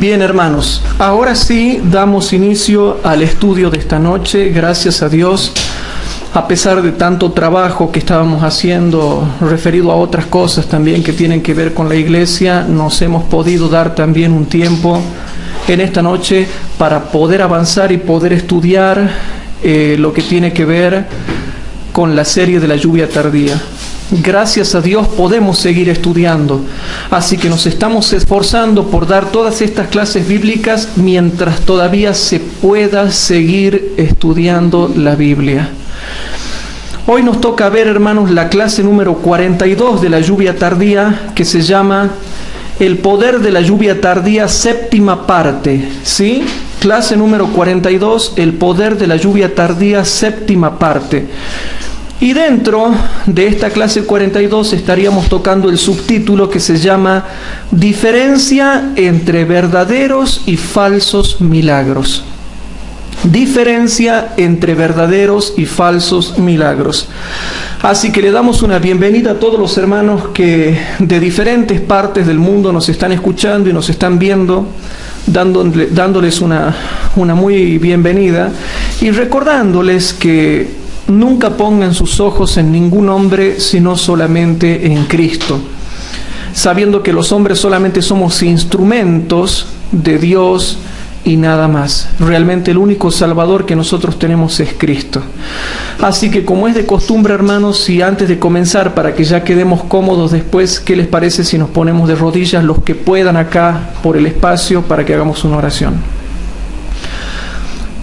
Bien, hermanos, ahora sí damos inicio al estudio de esta noche. Gracias a Dios, a pesar de tanto trabajo que estábamos haciendo referido a otras cosas también que tienen que ver con la iglesia, nos hemos podido dar también un tiempo en esta noche para poder avanzar y poder estudiar lo que tiene que ver con la serie de la lluvia tardía. Gracias a Dios podemos seguir estudiando, así que nos estamos esforzando por dar todas estas clases bíblicas mientras todavía se pueda seguir estudiando la Biblia. Hoy nos toca ver, hermanos, la clase número 42 de la lluvia tardía, que se llama El poder de la lluvia tardía, séptima parte, ¿sí? Clase número 42, El poder de la lluvia tardía, séptima parte. Y dentro de esta clase 42 estaríamos tocando el subtítulo que se llama Diferencia entre verdaderos y falsos milagros. Diferencia entre verdaderos y falsos milagros. Así que le damos una bienvenida a todos los hermanos que de diferentes partes del mundo nos están escuchando y nos están viendo, dándoles una muy bienvenida y recordándoles que nunca pongan sus ojos en ningún hombre, sino solamente en Cristo, sabiendo que los hombres solamente somos instrumentos de Dios y nada más. Realmente el único Salvador que nosotros tenemos es Cristo. Así que, como es de costumbre, hermanos, y antes de comenzar, para que ya quedemos cómodos después, ¿qué les parece si nos ponemos de rodillas los que puedan acá por el espacio para que hagamos una oración?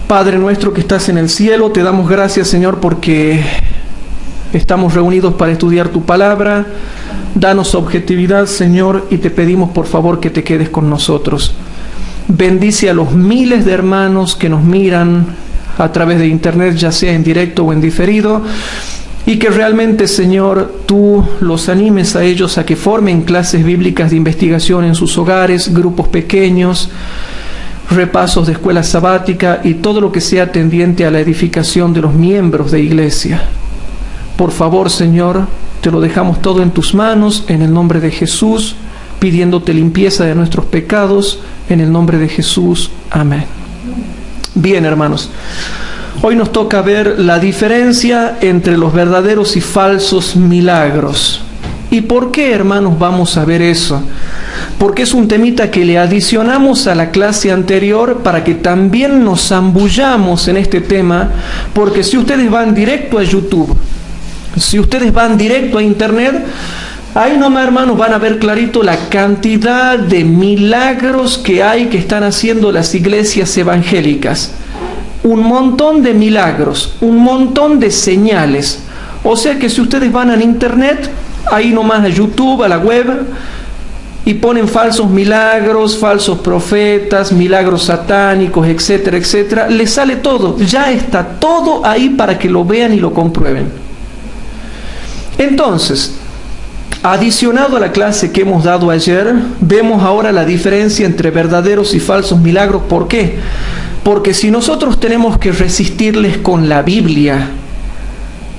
Padre nuestro que estás en el cielo, te damos gracias, Señor, porque estamos reunidos para estudiar tu palabra. Danos objetividad, Señor, y te pedimos por favor que te quedes con nosotros. Bendice a los miles de hermanos que nos miran a través de internet, ya sea en directo o en diferido, y que realmente, Señor, tú los animes a ellos a que formen clases bíblicas de investigación en sus hogares, grupos pequeños, repasos de escuela sabática y todo lo que sea tendiente a la edificación de los miembros de iglesia. Por favor, Señor, te lo dejamos todo en tus manos, en el nombre de Jesús, pidiéndote limpieza de nuestros pecados, en el nombre de Jesús. Amén. Bien, hermanos, hoy nos toca ver la diferencia entre los verdaderos y falsos milagros. ¿Y por qué, hermanos, vamos a ver eso? Porque es un temita que le adicionamos a la clase anterior para que también nos zambullamos en este tema, porque si ustedes van directo a YouTube, si ustedes van directo a internet, ahí nomás, hermanos, van a ver clarito la cantidad de milagros que hay que están haciendo las iglesias evangélicas. Un montón de milagros, un montón de señales. O sea que si ustedes van a internet, ahí nomás a YouTube, a la web, y ponen falsos milagros, falsos profetas, milagros satánicos, etcétera, etcétera, les sale todo, ya está todo ahí para que lo vean y lo comprueben. Entonces, adicionado a la clase que hemos dado ayer, vemos ahora la diferencia entre verdaderos y falsos milagros. ¿Por qué? Porque si nosotros tenemos que resistirles con la Biblia,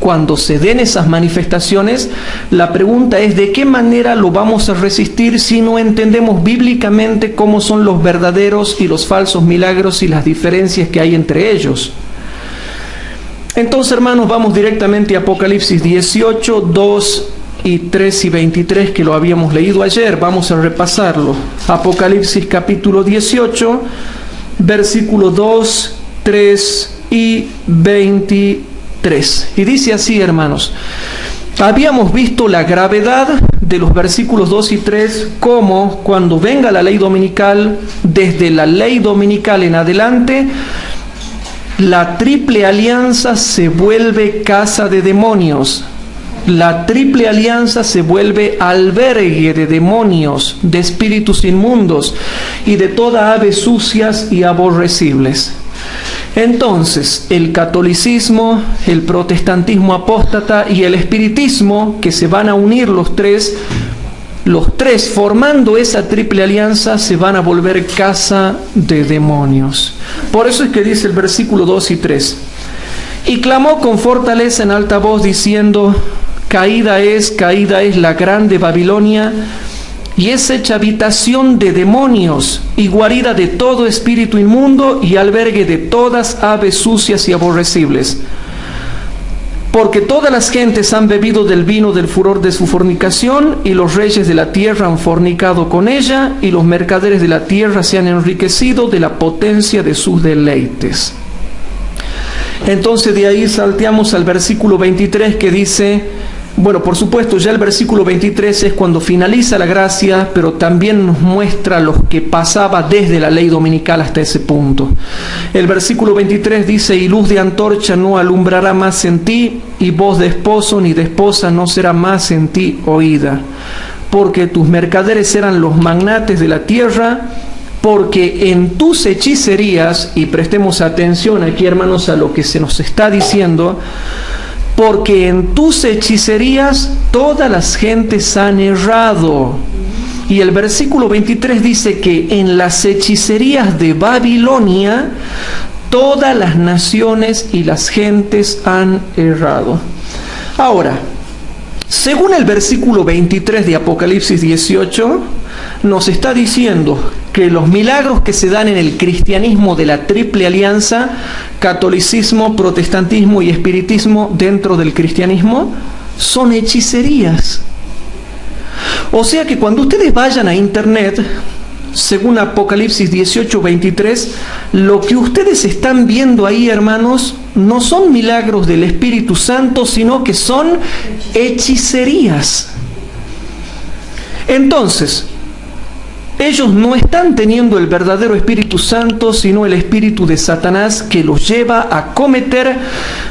cuando se den esas manifestaciones, la pregunta es ¿de qué manera lo vamos a resistir si no entendemos bíblicamente cómo son los verdaderos y los falsos milagros y las diferencias que hay entre ellos? Entonces, hermanos, vamos directamente a Apocalipsis 18, 2 y 3 y 23, que lo habíamos leído ayer. Vamos a repasarlo. Apocalipsis capítulo 18, versículo 2, 3 y 23. Y dice así, hermanos: habíamos visto la gravedad de los versículos 2 y 3, como cuando venga la ley dominical, desde la ley dominical en adelante, la triple alianza se vuelve casa de demonios. La triple alianza se vuelve albergue de demonios, de espíritus inmundos y de toda ave sucias y aborrecibles. Entonces, el catolicismo, el protestantismo apóstata y el espiritismo, que se van a unir los tres formando esa triple alianza, se van a volver casa de demonios. Por eso es que dice el versículo 2 y 3: y clamó con fortaleza en alta voz diciendo: caída es la grande Babilonia, y es hecha habitación de demonios y guarida de todo espíritu inmundo y albergue de todas aves sucias y aborrecibles. Porque todas las gentes han bebido del vino del furor de su fornicación, y los reyes de la tierra han fornicado con ella, y los mercaderes de la tierra se han enriquecido de la potencia de sus deleites. Entonces de ahí salteamos al versículo 23 que dice, bueno, por supuesto, ya el versículo 23 es cuando finaliza la gracia, pero también nos muestra lo que pasaba desde la ley dominical hasta ese punto. El versículo 23 dice, y luz de antorcha no alumbrará más en ti, y voz de esposo ni de esposa no será más en ti oída, porque tus mercaderes eran los magnates de la tierra, porque en tus hechicerías, y prestemos atención aquí, hermanos, a lo que se nos está diciendo, porque en tus hechicerías todas las gentes han errado. Y el versículo 23 dice que en las hechicerías de Babilonia todas las naciones y las gentes han errado. Ahora, según el versículo 23 de Apocalipsis 18, nos está diciendo que los milagros que se dan en el cristianismo de la triple alianza, catolicismo, protestantismo y espiritismo dentro del cristianismo, son hechicerías. O sea que cuando ustedes vayan a internet, según Apocalipsis 18:23, lo que ustedes están viendo ahí, hermanos, no son milagros del Espíritu Santo, sino que son hechicerías. Entonces, ellos no están teniendo el verdadero Espíritu Santo, sino el espíritu de Satanás, que los lleva a cometer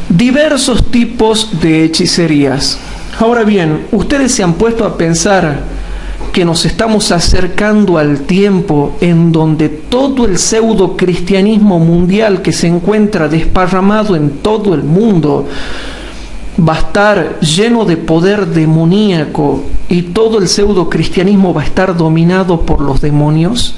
diversos tipos de hechicerías. Ahora bien, ustedes se han puesto a pensar que nos estamos acercando al tiempo en donde todo el pseudo cristianismo mundial que se encuentra desparramado en todo el mundo va a estar lleno de poder demoníaco, y todo el pseudo cristianismo va a estar dominado por los demonios.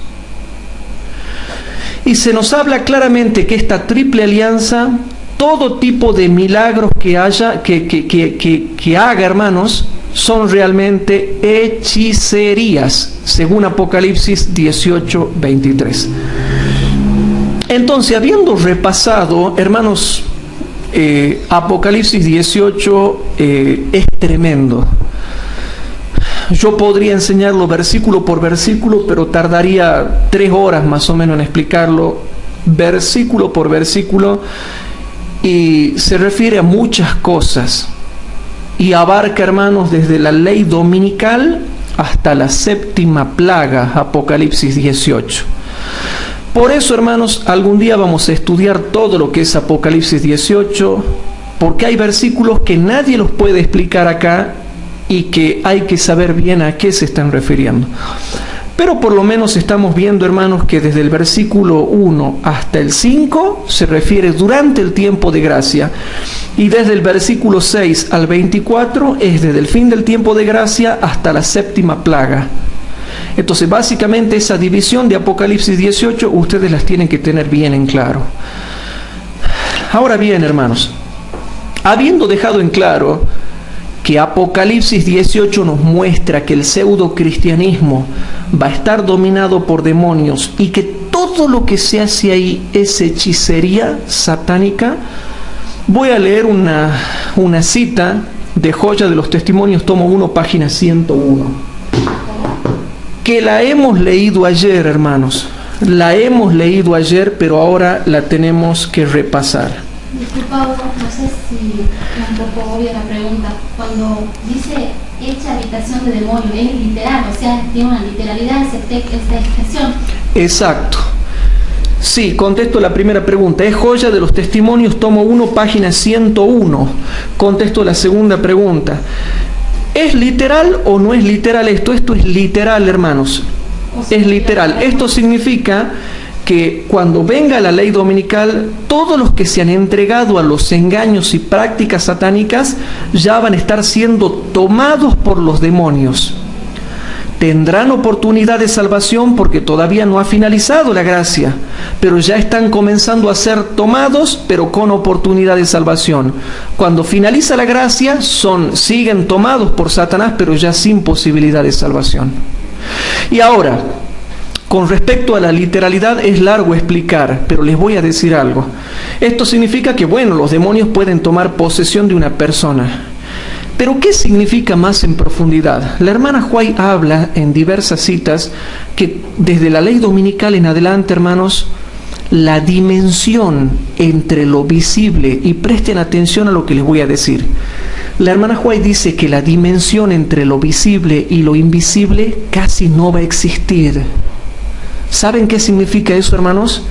Y se nos habla claramente que esta triple alianza, todo tipo de milagros que haya, que haga, hermanos, son realmente hechicerías, según Apocalipsis 18:23. Entonces, habiendo repasado, hermanos, Apocalipsis 18 es tremendo. Yo podría enseñarlo versículo por versículo, pero tardaría 3 horas más o menos en explicarlo versículo por versículo, y se refiere a muchas cosas y abarca, hermanos, desde la ley dominical hasta la 7ª plaga, Apocalipsis 18. Por eso, hermanos, algún día vamos a estudiar todo lo que es Apocalipsis 18, porque hay versículos que nadie los puede explicar acá y que hay que saber bien a qué se están refiriendo. Pero por lo menos estamos viendo, hermanos, que desde el versículo 1 hasta el 5 se refiere durante el tiempo de gracia, y desde el versículo 6 al 24 es desde el fin del tiempo de gracia hasta la 7ª plaga. Entonces, básicamente esa división de Apocalipsis 18 ustedes las tienen que tener bien en claro. Ahora bien, hermanos, habiendo dejado en claro que Apocalipsis 18 nos muestra que el pseudo cristianismo va a estar dominado por demonios y que todo lo que se hace ahí es hechicería satánica, voy a leer una cita de Joya de los Testimonios, tomo 1, página 101, que la hemos leído ayer, hermanos. La hemos leído ayer, pero ahora la tenemos que repasar. Disculpa, no sé si es un poco obvia la pregunta. Cuando dice hecha habitación de demonio, es literal, o sea, tiene una literalidad esta expresión. Exacto. Sí, contesto la primera pregunta. Es Joya de los Testimonios, tomo 1, página 101. Contesto la segunda pregunta. ¿Es literal o no es literal esto? Esto es literal, hermanos. Es literal. Esto significa que cuando venga la ley dominical, todos los que se han entregado a los engaños y prácticas satánicas ya van a estar siendo tomados por los demonios. Tendrán oportunidad de salvación porque todavía no ha finalizado la gracia, pero ya están comenzando a ser tomados, pero con oportunidad de salvación. Cuando finaliza la gracia, siguen tomados por Satanás, pero ya sin posibilidad de salvación. Y ahora, con respecto a la literalidad es largo explicar, pero les voy a decir algo. Esto significa que, bueno, los demonios pueden tomar posesión de una persona. Pero ¿qué significa más en profundidad? La hermana White habla en diversas citas que desde la ley dominical en adelante, hermanos, la dimensión entre lo visible, y presten atención a lo que les voy a decir. La hermana White dice que la dimensión entre lo visible y lo invisible casi no va a existir. ¿Saben qué significa eso, hermanos?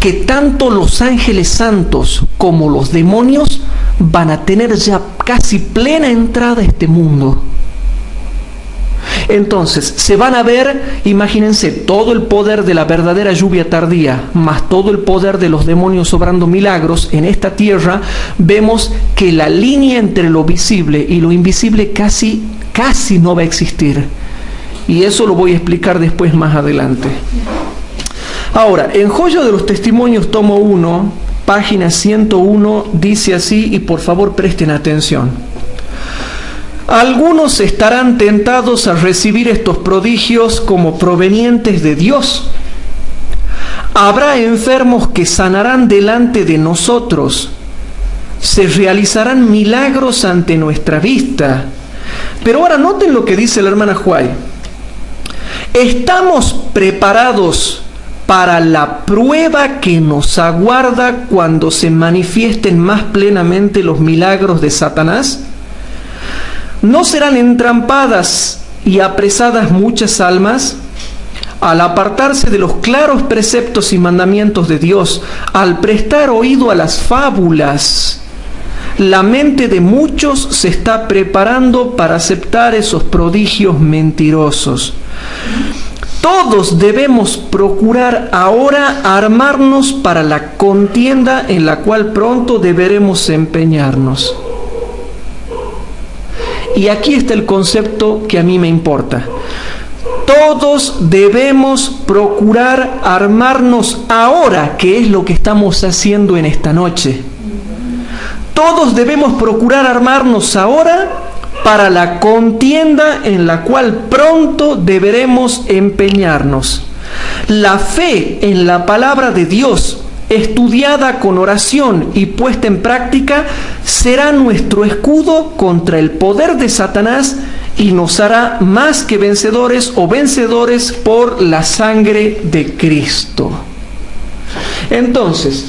Que tanto los ángeles santos como los demonios van a tener ya casi plena entrada a este mundo. Entonces, se van a ver, imagínense, todo el poder de la verdadera lluvia tardía, más todo el poder de los demonios obrando milagros en esta tierra. Vemos que la línea entre lo visible y lo invisible casi no va a existir. Y eso lo voy a explicar después más adelante. Ahora, en Joya de los Testimonios, tomo 1, página 101, dice así, y por favor presten atención. Algunos estarán tentados a recibir estos prodigios como provenientes de Dios. Habrá enfermos que sanarán delante de nosotros. Se realizarán milagros ante nuestra vista. Pero ahora noten lo que dice la hermana White. Estamos preparados para la prueba que nos aguarda cuando se manifiesten más plenamente los milagros de Satanás. ¿No serán entrampadas y apresadas muchas almas? Al apartarse de los claros preceptos y mandamientos de Dios, al prestar oído a las fábulas, la mente de muchos se está preparando para aceptar esos prodigios mentirosos. Todos debemos procurar ahora armarnos para la contienda en la cual pronto deberemos empeñarnos. Y aquí está el concepto que a mí me importa. Todos debemos procurar armarnos ahora, que es lo que estamos haciendo en esta noche. Todos debemos procurar armarnos ahora para la contienda en la cual pronto deberemos empeñarnos. La fe en la palabra de Dios, estudiada con oración y puesta en práctica, será nuestro escudo contra el poder de Satanás y nos hará más que vencedores o vencedores por la sangre de Cristo. Entonces,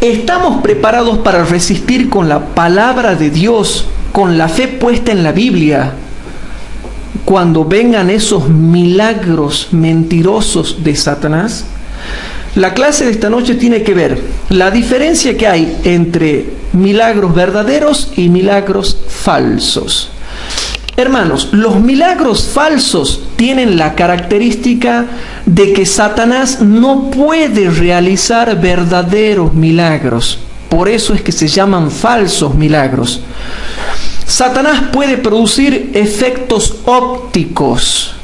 ¿estamos preparados para resistir con la palabra de Dios, con la fe puesta en la Biblia, cuando vengan esos milagros mentirosos de Satanás? La clase de esta noche tiene que ver la diferencia que hay entre milagros verdaderos y milagros falsos. Hermanos, los milagros falsos tienen la característica de que Satanás no puede realizar verdaderos milagros. Por eso es que se llaman falsos milagros. Satanás puede producir efectos ópticos.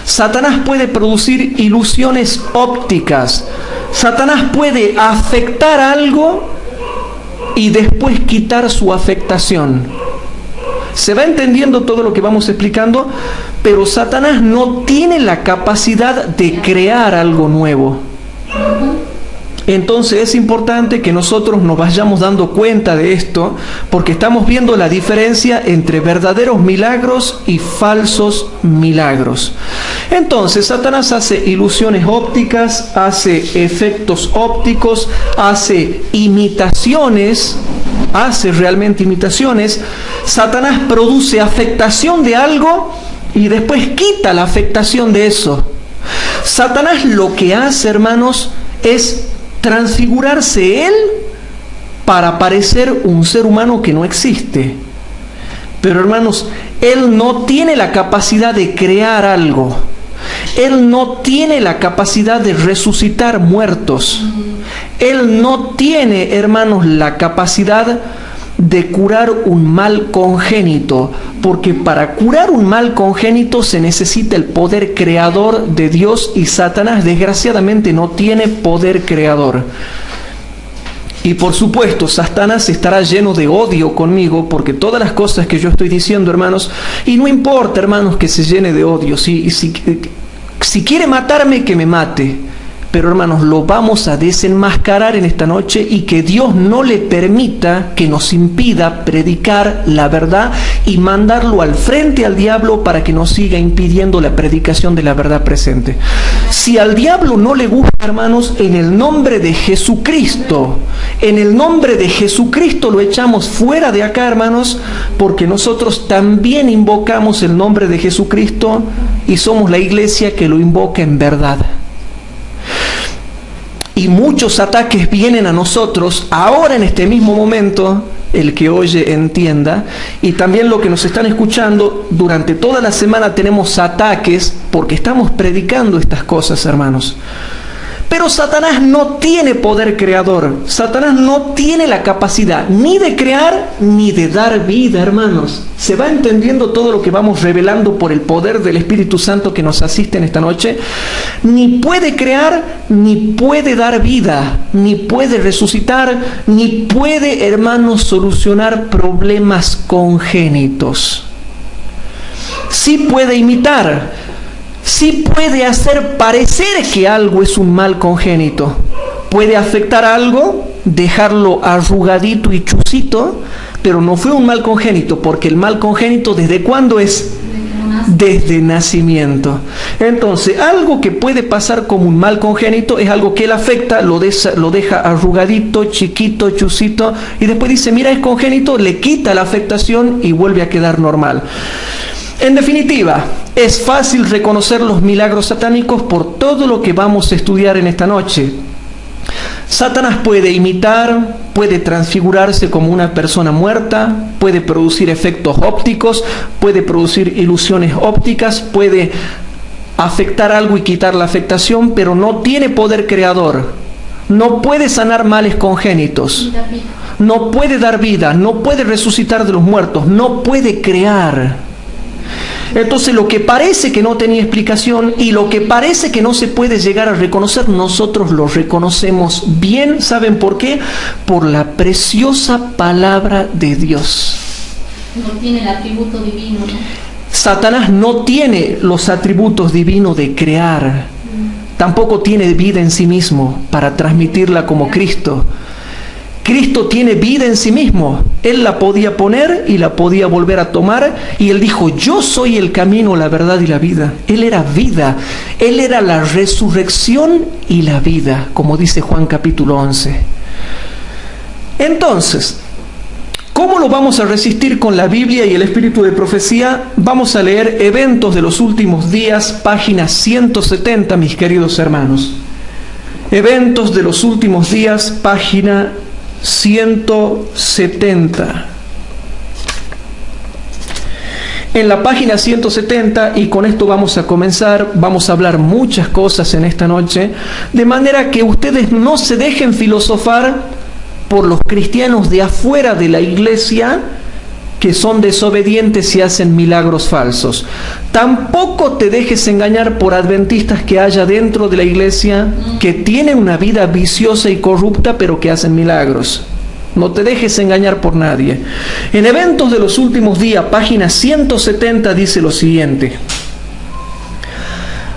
Satanás puede producir ilusiones ópticas. Satanás puede afectar algo y después quitar su afectación. Se va entendiendo todo lo que vamos explicando, pero Satanás no tiene la capacidad de crear algo nuevo. Entonces es importante que nosotros nos vayamos dando cuenta de esto, porque estamos viendo la diferencia entre verdaderos milagros y falsos milagros. Entonces Satanás hace ilusiones ópticas, hace efectos ópticos, hace imitaciones, hace realmente imitaciones. Satanás produce afectación de algo y después quita la afectación de eso. Satanás lo que hace, hermanos, es transfigurarse él para parecer un ser humano que no existe. Pero, hermanos, él no tiene la capacidad de crear algo. Él no tiene la capacidad de resucitar muertos. Él no tiene, hermanos, la capacidad de curar un mal congénito, porque para curar un mal congénito se necesita el poder creador de Dios, y Satanás desgraciadamente no tiene poder creador. Y por supuesto, Satanás estará lleno de odio conmigo, porque todas las cosas que yo estoy diciendo, hermanos, y no importa, hermanos, que se llene de odio, si quiere matarme, que me mate, pero hermanos, lo vamos a desenmascarar en esta noche, y que Dios no le permita que nos impida predicar la verdad y mandarlo al frente al diablo para que nos siga impidiendo la predicación de la verdad presente. Si al diablo no le gusta, hermanos, en el nombre de Jesucristo, lo echamos fuera de acá, hermanos, porque nosotros también invocamos el nombre de Jesucristo y somos la iglesia que lo invoca en verdad. Y muchos ataques vienen a nosotros ahora en este mismo momento, el que oye entienda, y también lo que nos están escuchando, durante toda la semana tenemos ataques porque estamos predicando estas cosas, hermanos. Pero Satanás no tiene poder creador. Satanás no tiene la capacidad ni de crear ni de dar vida, hermanos. ¿Se va entendiendo todo lo que vamos revelando por el poder del Espíritu Santo que nos asiste en esta noche? Ni puede crear, ni puede dar vida, ni puede resucitar, ni puede, hermanos, solucionar problemas congénitos. Sí puede imitar. Sí puede hacer parecer que algo es un mal congénito. Puede afectar algo, dejarlo arrugadito y chusito, pero no fue un mal congénito, porque el mal congénito, ¿desde cuándo es? Desde nacimiento. Entonces, algo que puede pasar como un mal congénito es algo que él afecta, lo deja arrugadito, chiquito, chusito, y después dice, mira, es congénito, le quita la afectación y vuelve a quedar normal. En definitiva, es fácil reconocer los milagros satánicos por todo lo que vamos a estudiar en esta noche. Satanás puede imitar, puede transfigurarse como una persona muerta, puede producir efectos ópticos, puede producir ilusiones ópticas, puede afectar algo y quitar la afectación, pero no tiene poder creador. No puede sanar males congénitos, no puede dar vida, no puede resucitar de los muertos, no puede crear. Entonces, lo que parece que no tenía explicación y lo que parece que no se puede llegar a reconocer, nosotros lo reconocemos bien. ¿Saben por qué? Por la preciosa palabra de Dios. No tiene el atributo divino, ¿no? Satanás no tiene los atributos divinos de crear. Tampoco tiene vida en sí mismo para transmitirla como Cristo. Cristo tiene vida en sí mismo. Él la podía poner y la podía volver a tomar. Y Él dijo, yo soy el camino, la verdad y la vida. Él era vida. Él era la resurrección y la vida, como dice Juan capítulo 11. Entonces, ¿cómo lo vamos a resistir con la Biblia y el espíritu de profecía? Vamos a leer Eventos de los Últimos Días, página 170, mis queridos hermanos. Eventos de los Últimos Días, página 170. En la página 170, y con esto vamos a comenzar, vamos a hablar muchas cosas en esta noche, de manera que ustedes no se dejen filosofar por los cristianos de afuera de la iglesia que son desobedientes y hacen milagros falsos. Tampoco te dejes engañar por adventistas que haya dentro de la iglesia que tienen una vida viciosa y corrupta, pero que hacen milagros. No te dejes engañar por nadie. En Eventos de los Últimos Días, página 170, dice lo siguiente: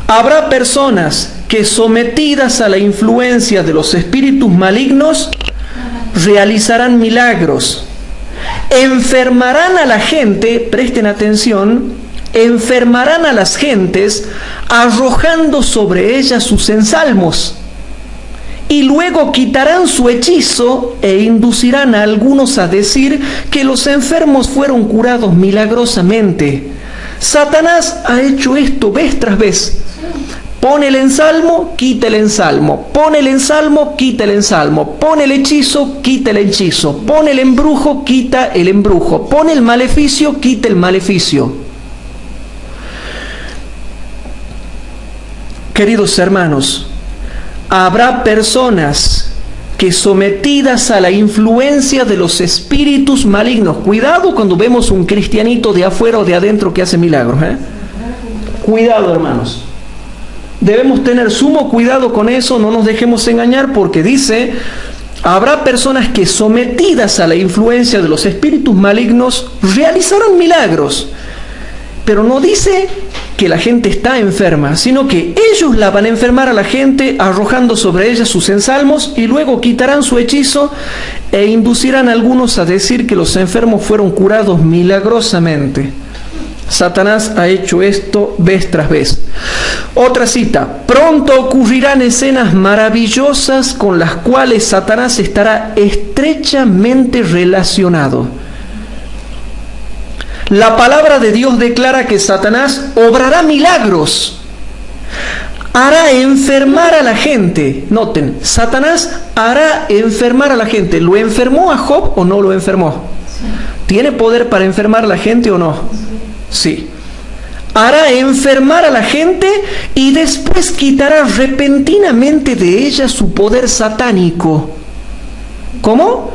habrá personas que, sometidas a la influencia de los espíritus malignos, realizarán milagros. Enfermarán a la gente, presten atención, enfermarán a las gentes arrojando sobre ellas sus ensalmos, y luego quitarán su hechizo e inducirán a algunos a decir que los enfermos fueron curados milagrosamente. Satanás ha hecho esto vez tras vez. Pone el ensalmo, quita el ensalmo. Pone el ensalmo, quita el ensalmo. Pone el hechizo, quita el hechizo. Pone el embrujo, quita el embrujo. Pone el maleficio, quita el maleficio. Queridos hermanos, habrá personas que, sometidas a la influencia de los espíritus malignos, cuidado cuando vemos un cristianito de afuera o de adentro que hace milagros, Cuidado, hermanos. Debemos tener sumo cuidado con eso, no nos dejemos engañar, porque dice habrá personas que, sometidas a la influencia de los espíritus malignos, realizarán milagros. Pero no dice que la gente está enferma, sino que ellos la van a enfermar a la gente arrojando sobre ella sus ensalmos, y luego quitarán su hechizo e inducirán a algunos a decir que los enfermos fueron curados milagrosamente. Satanás ha hecho esto vez tras vez. Otra cita: pronto ocurrirán escenas maravillosas con las cuales Satanás estará estrechamente relacionado. La palabra de Dios declara que Satanás obrará milagros, hará enfermar a la gente. Noten, Satanás hará enfermar a la gente. ¿Lo enfermó a Job o no lo enfermó? ¿Tiene poder para enfermar a la gente o no? Sí. Hará enfermar a la gente y después quitará repentinamente de ella su poder satánico. ¿Cómo?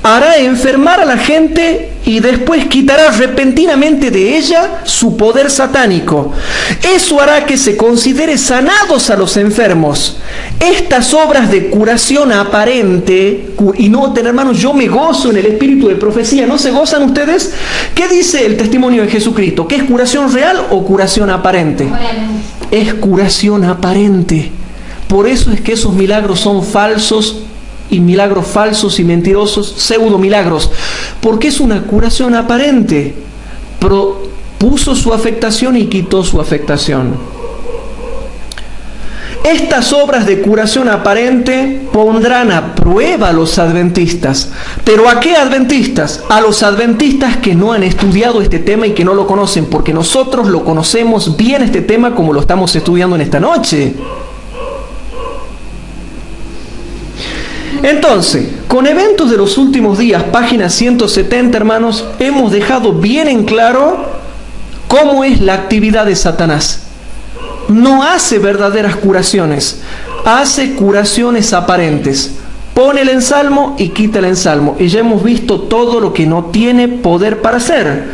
Hará enfermar a la gente y después quitará repentinamente de ella su poder satánico. Eso hará que se considere sanados a los enfermos. Estas obras de curación aparente, y noten, hermanos, yo me gozo en el espíritu de profecía. ¿No se gozan ustedes? ¿Qué dice el testimonio de Jesucristo? ¿Qué es curación real o curación aparente? Es curación aparente. Por eso es que esos milagros son falsos, y milagros falsos y mentirosos, pseudo milagros, porque es una curación aparente. Puso su afectación y quitó su afectación. Estas obras de curación aparente pondrán a prueba a los adventistas. ¿Pero a qué adventistas? A los adventistas que no han estudiado este tema y que no lo conocen, porque nosotros lo conocemos bien este tema como lo estamos estudiando en esta noche. Entonces, con Eventos de los Últimos Días, página 170, hermanos, hemos dejado bien en claro cómo es la actividad de Satanás. No hace verdaderas curaciones, hace curaciones aparentes. Pone el ensalmo y quita el ensalmo. Y ya hemos visto todo lo que no tiene poder para hacer.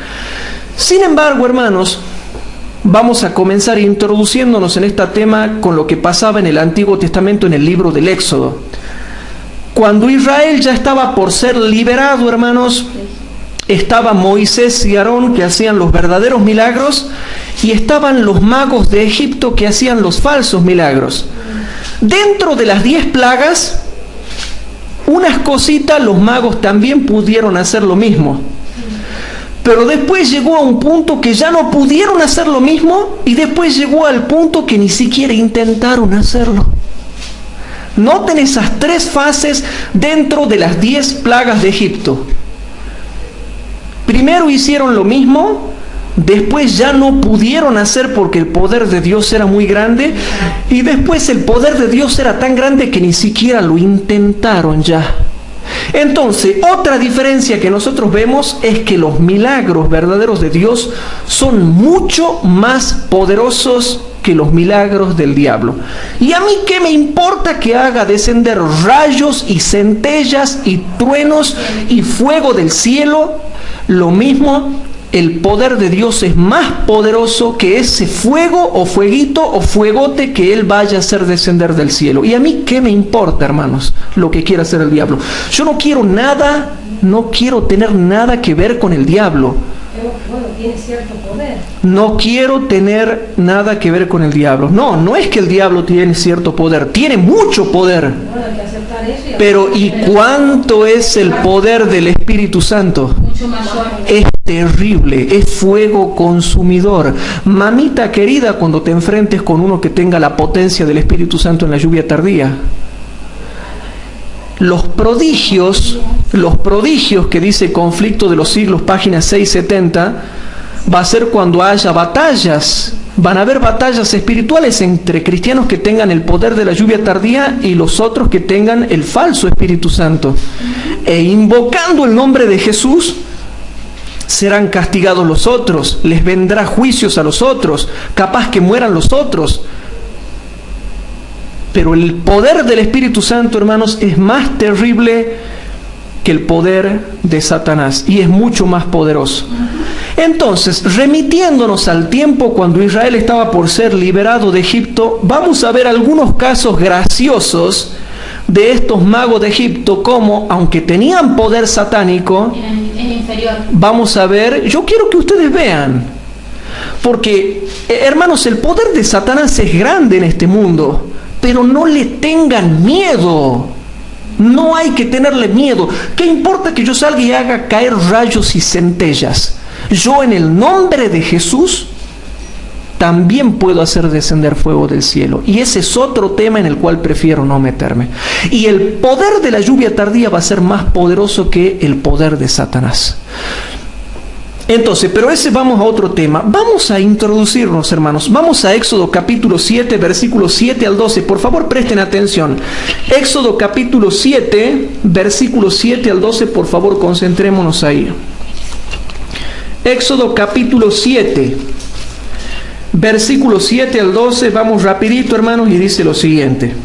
Sin embargo, hermanos, vamos a comenzar introduciéndonos en este tema con lo que pasaba en el Antiguo Testamento en el libro del Éxodo. Cuando Israel ya estaba por ser liberado, hermanos, estaba Moisés y Aarón que hacían los verdaderos milagros, y estaban los magos de Egipto que hacían los falsos milagros. Dentro de las 10 plagas, unas cositas los magos también pudieron hacer lo mismo. Pero después llegó a un punto que ya no pudieron hacer lo mismo, y después llegó al punto que ni siquiera intentaron hacerlo. Noten esas 3 fases dentro de las 10 plagas de Egipto. Primero hicieron lo mismo, después ya no pudieron hacer porque el poder de Dios era muy grande, y después el poder de Dios era tan grande que ni siquiera lo intentaron ya. Entonces, otra diferencia que nosotros vemos es que los milagros verdaderos de Dios son mucho más poderosos que los milagros del diablo. ¿Y a mí qué me importa que haga descender rayos y centellas y truenos y fuego del cielo? Lo mismo, el poder de Dios es más poderoso que ese fuego o fueguito o fuegote que Él vaya a hacer descender del cielo. ¿Y a mí qué me importa, hermanos, lo que quiera hacer el diablo? Yo no quiero nada, no quiero tener nada que ver con el diablo. Bueno, tiene cierto poder. No quiero tener nada que ver con el diablo. No, no es que el diablo tiene cierto poder, tiene mucho poder. Bueno, hay que aceptar eso. Pero ¿y cuánto es el poder del Espíritu Santo? Mucho mayor. Es terrible, es fuego consumidor. Mamita querida, cuando te enfrentes con uno que tenga la potencia del Espíritu Santo en la lluvia tardía. Los prodigios que dice Conflicto de los Siglos, página 670, va a ser cuando haya batallas. Van a haber batallas espirituales entre cristianos que tengan el poder de la lluvia tardía y los otros que tengan el falso Espíritu Santo. E invocando el nombre de Jesús, serán castigados los otros, les vendrá juicios a los otros, capaz que mueran los otros. Pero el poder del Espíritu Santo, hermanos, es más terrible que el poder de Satanás y es mucho más poderoso. Entonces, remitiéndonos al tiempo cuando Israel estaba por ser liberado de Egipto, vamos a ver algunos casos graciosos de estos magos de Egipto como, aunque tenían poder satánico, era inferior. vamos a ver, yo quiero que ustedes vean, porque, hermanos, el poder de Satanás es grande en este mundo, pero no le tengan miedo. No hay que tenerle miedo. ¿Qué importa que yo salga y haga caer rayos y centellas? Yo, en el nombre de Jesús, también puedo hacer descender fuego del cielo. Y ese es otro tema en el cual prefiero no meterme. Y el poder de la lluvia tardía va a ser más poderoso que el poder de Satanás. Entonces, pero ese vamos a otro tema. Vamos a introducirnos, hermanos. Vamos a Éxodo capítulo 7, versículos 7 al 12. Por favor, presten atención. Éxodo capítulo 7, versículos 7 al 12. Por favor, concentrémonos ahí. Éxodo capítulo 7, versículos 7 al 12. Vamos rapidito, hermanos, y dice lo siguiente.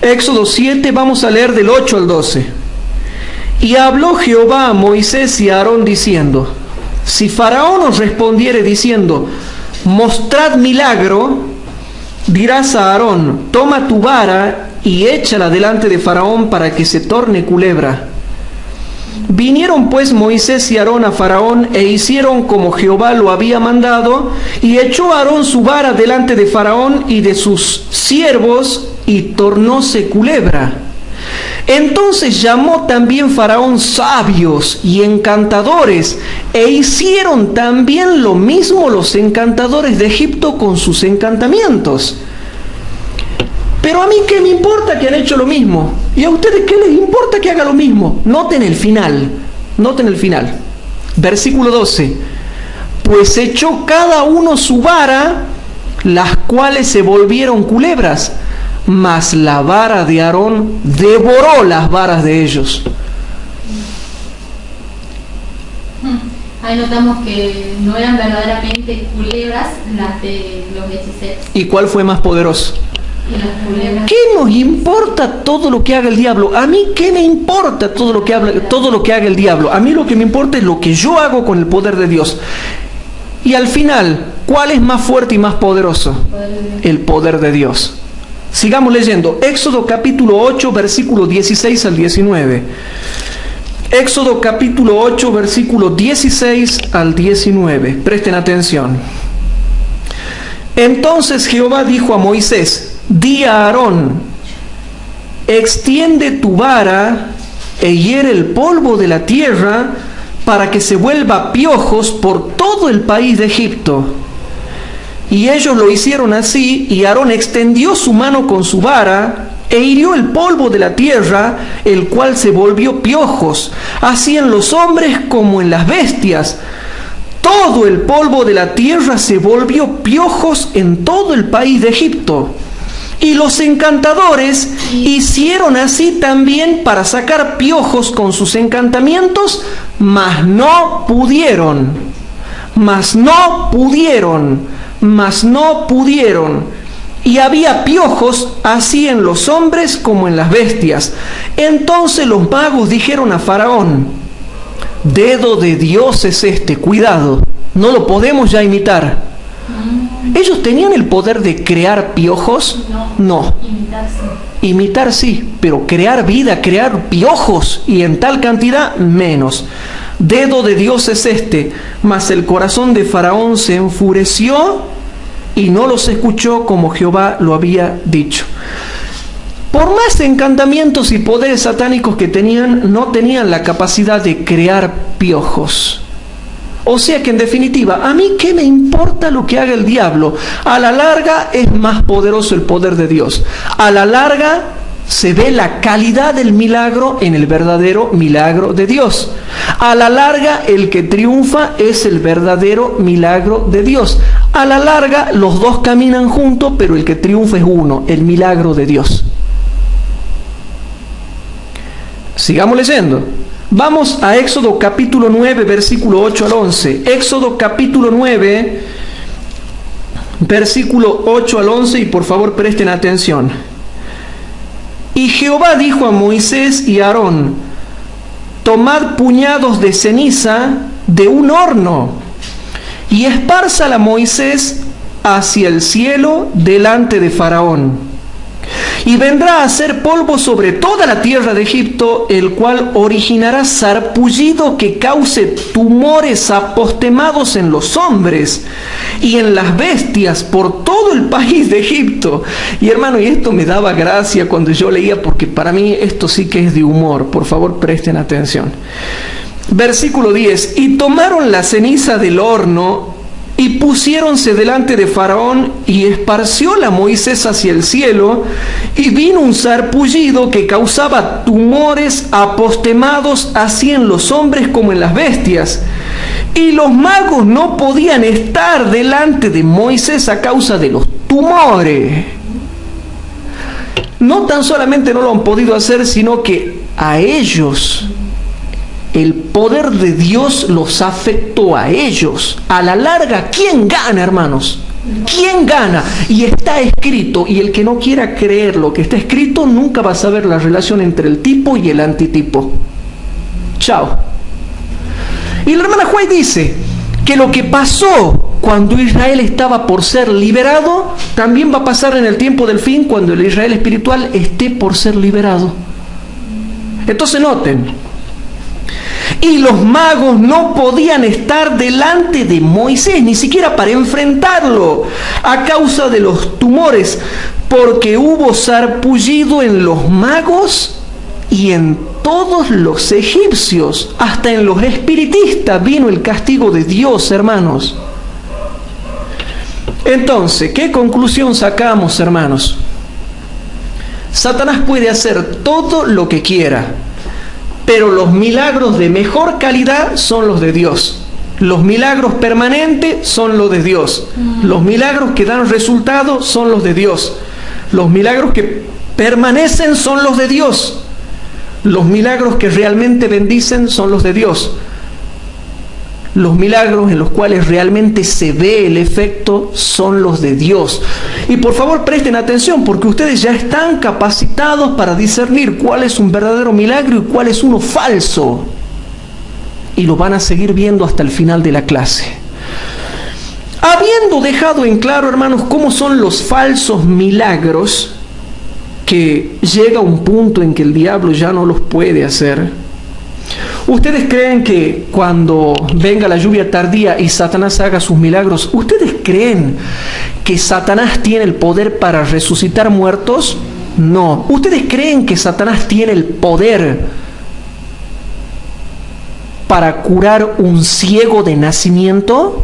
Éxodo 7, vamos a leer del 8 al 12. Y habló Jehová a Moisés y a Aarón diciendo: si Faraón os respondiere diciendo: mostrad milagro, dirás a Aarón: toma tu vara y échala delante de Faraón para que se torne culebra. Vinieron pues Moisés y Aarón a Faraón e hicieron como Jehová lo había mandado, y echó Aarón su vara delante de Faraón y de sus siervos, y tornóse culebra. Entonces llamó también Faraón sabios y encantadores, e hicieron también lo mismo los encantadores de Egipto con sus encantamientos. Pero a mí, ¿qué me importa que han hecho lo mismo? ¿Y a ustedes qué les importa que haga lo mismo? Noten el final. Noten el final. Versículo 12. Pues echó cada uno su vara, las cuales se volvieron culebras, mas la vara de Aarón devoró las varas de ellos. Ahí notamos que no eran verdaderamente culebras las de los hechiceros. ¿Y cuál fue más poderoso? Y las culebras. ¿Qué nos importa todo lo que haga el diablo? A mí, ¿qué me importa todo lo que haga el diablo? A mí lo que me importa es lo que yo hago con el poder de Dios. Y al final, ¿cuál es más fuerte y más poderoso? El poder de Dios. Sigamos leyendo. Éxodo capítulo 8, versículo 16 al 19. Éxodo capítulo 8, versículo 16 al 19. Presten atención. Entonces Jehová dijo a Moisés: di a Aarón: extiende tu vara e hiere el polvo de la tierra para que se vuelva piojos por todo el país de Egipto. Y ellos lo hicieron así, y Aarón extendió su mano con su vara e hirió el polvo de la tierra, el cual se volvió piojos, así en los hombres como en las bestias. Todo el polvo de la tierra se volvió piojos en todo el país de Egipto. Y los encantadores hicieron así también para sacar piojos con sus encantamientos, mas no pudieron. Mas no pudieron. Mas no pudieron. Y había piojos así en los hombres como en las bestias. Entonces los magos dijeron a Faraón: dedo de Dios es este, cuidado, no lo podemos ya imitar. ¿Ellos tenían el poder de crear piojos? No. Imitar sí, pero crear vida, crear piojos, y en tal cantidad, menos. Dedo de Dios es este. Mas el corazón de Faraón se enfureció y no los escuchó como Jehová lo había dicho. Por más encantamientos y poderes satánicos que tenían, no tenían la capacidad de crear piojos. O sea que, en definitiva, a mí qué me importa lo que haga el diablo. A la larga es más poderoso el poder de Dios. A la larga se ve la calidad del milagro en el verdadero milagro de Dios. A la larga el que triunfa es el verdadero milagro de Dios. A la larga los dos caminan juntos, pero el que triunfa es uno, el milagro de Dios. Sigamos leyendo. Vamos a Éxodo capítulo 9, versículo 8 al 11. Éxodo capítulo 9, versículo 8 al 11, y por favor presten atención. Y Jehová dijo a Moisés y a Aarón: tomad puñados de ceniza de un horno, y espárzala Moisés hacia el cielo delante de Faraón. Y vendrá a hacer polvo sobre toda la tierra de Egipto, el cual originará sarpullido que cause tumores apostemados en los hombres y en las bestias por todo el país de Egipto. Y hermano, y esto me daba gracia cuando yo leía, porque para mí esto sí que es de humor. Por favor, presten atención. Versículo 10. Y tomaron la ceniza del horno y pusiéronse delante de Faraón, y esparcióla Moisés hacia el cielo, y vino un sarpullido que causaba tumores apostemados así en los hombres como en las bestias. Y los magos no podían estar delante de Moisés a causa de los tumores. No tan solamente no lo han podido hacer, sino que a ellos el poder de Dios los afectó a ellos. A la larga, ¿quién gana, hermanos? ¿Quién gana? Y está escrito, y el que no quiera creer lo que está escrito, nunca va a saber la relación entre el tipo y el antitipo. Chao. Y la hermana Juárez dice que lo que pasó cuando Israel estaba por ser liberado, también va a pasar en el tiempo del fin, cuando el Israel espiritual esté por ser liberado. Entonces noten, y los magos no podían estar delante de Moisés, ni siquiera para enfrentarlo, a causa de los tumores, porque hubo sarpullido en los magos y en todos los egipcios. Hasta en los espiritistas vino el castigo de Dios, hermanos. Entonces, ¿qué conclusión sacamos, hermanos? Satanás puede hacer todo lo que quiera, pero los milagros de mejor calidad son los de Dios. Los milagros permanentes son los de Dios. Los milagros que dan resultados son los de Dios. Los milagros que permanecen son los de Dios. Los milagros que realmente bendicen son los de Dios. Los milagros en los cuales realmente se ve el efecto son los de Dios. Y por favor presten atención, porque ustedes ya están capacitados para discernir cuál es un verdadero milagro y cuál es uno falso. Y lo van a seguir viendo hasta el final de la clase. Habiendo dejado en claro, hermanos, cómo son los falsos milagros, que llega un punto en que el diablo ya no los puede hacer. ¿Ustedes creen que cuando venga la lluvia tardía y Satanás haga sus milagros, ustedes creen que Satanás tiene el poder para resucitar muertos? No. ¿Ustedes creen que Satanás tiene el poder para curar un ciego de nacimiento?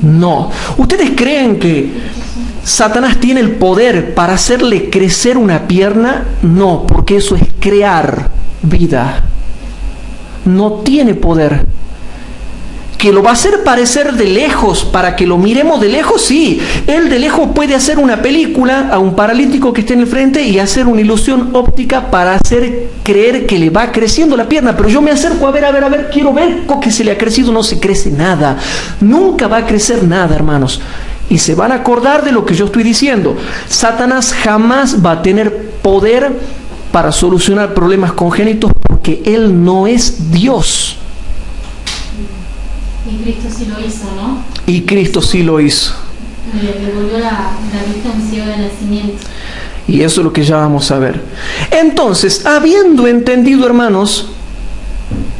No. ¿Ustedes creen que Satanás tiene el poder para hacerle crecer una pierna? No, porque eso es crear vida. No tiene poder. ¿Que lo va a hacer parecer de lejos para que lo miremos de lejos? Sí. Él de lejos puede hacer una película a un paralítico que esté en el frente y hacer una ilusión óptica para hacer creer que le va creciendo la pierna. Pero yo me acerco a ver, quiero ver que se le ha crecido. No se crece nada. Nunca va a crecer nada, hermanos. Y se van a acordar de lo que yo estoy diciendo. Satanás jamás va a tener poder para solucionar problemas congénitos, porque él no es Dios. Y Cristo sí lo hizo, ¿no? Y Cristo sí lo hizo. Le devolvió la vista a un ciego de nacimiento. Y eso es lo que ya vamos a ver. Entonces, habiendo entendido, hermanos,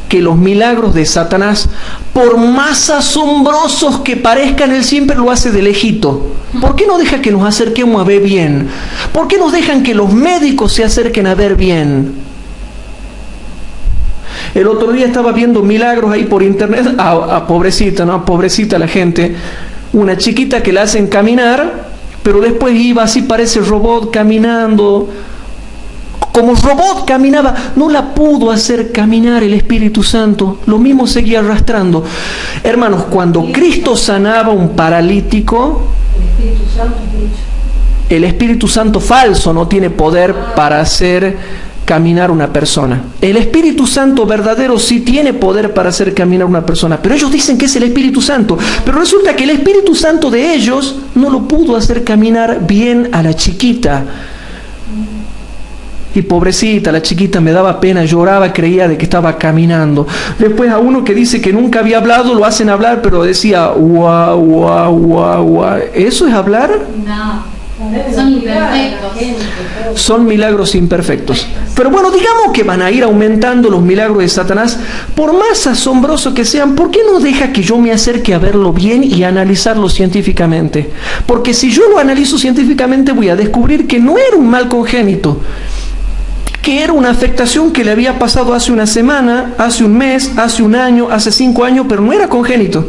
que los milagros de Satanás, por más asombrosos que parezcan, él siempre lo hace de lejito. ¿Por qué no deja que nos acerquemos a ver bien? ¿Por qué nos dejan que los médicos se acerquen a ver bien? El otro día estaba viendo milagros ahí por internet, pobrecita, ¿no? Pobrecita la gente. Una chiquita que la hacen caminar, pero después iba así, parece robot caminando. Como robot caminaba, no la pudo hacer caminar el Espíritu Santo, lo mismo seguía arrastrando. Hermanos, cuando Cristo sanaba a un paralítico, el Espíritu Santo falso no tiene poder para hacer caminar una persona. El Espíritu Santo verdadero sí tiene poder para hacer caminar una persona, pero ellos dicen que es el Espíritu Santo, pero resulta que el Espíritu Santo de ellos no lo pudo hacer caminar bien a la chiquita. Y pobrecita, la chiquita me daba pena, lloraba, creía de que estaba caminando. Después a uno que dice que nunca había hablado, lo hacen hablar, pero decía, guau, guau, guau, guau. ¿Eso es hablar? No, Son imperfectos. Son milagros imperfectos. Pero bueno, digamos que van a ir aumentando los milagros de Satanás. Por más asombrosos que sean, ¿por qué no deja que yo me acerque a verlo bien y a analizarlo científicamente? Porque si yo lo analizo científicamente voy a descubrir que no era un mal congénito, que era una afectación que le había pasado hace una semana, hace un mes, hace un año, hace 5 años, pero no era congénito.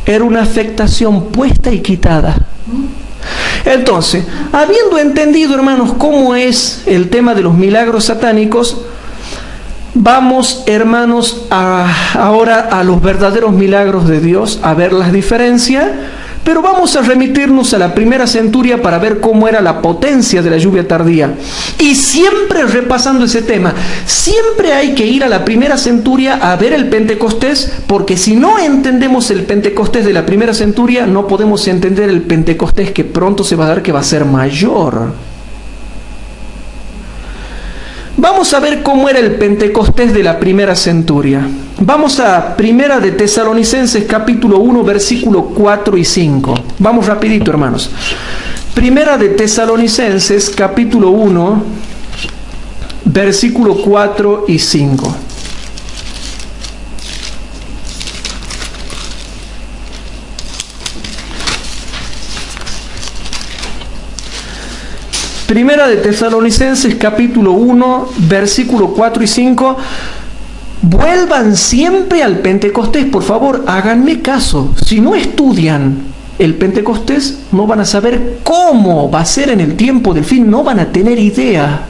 Era una afectación puesta y quitada. Entonces, habiendo entendido, hermanos, cómo es el tema de los milagros satánicos, vamos, hermanos, ahora a los verdaderos milagros de Dios, a ver las diferencias, pero vamos a remitirnos a la primera centuria para ver cómo era la potencia de la lluvia tardía. Y siempre repasando ese tema, siempre hay que ir a la primera centuria a ver el Pentecostés, porque si no entendemos el Pentecostés de la primera centuria, no podemos entender el Pentecostés que pronto se va a dar, que va a ser mayor. Vamos a ver cómo era el Pentecostés de la primera centuria. Vamos a Primera de Tesalonicenses capítulo 1, versículo 4 y 5. Vamos rapidito, hermanos. Primera de Tesalonicenses capítulo 1, versículo 4 y 5. Primera de Tesalonicenses capítulo 1, versículo 4 y 5. Vuelvan siempre al Pentecostés, por favor, háganme caso. Si no estudian el Pentecostés, no van a saber cómo va a ser en el tiempo del fin, no van a tener idea.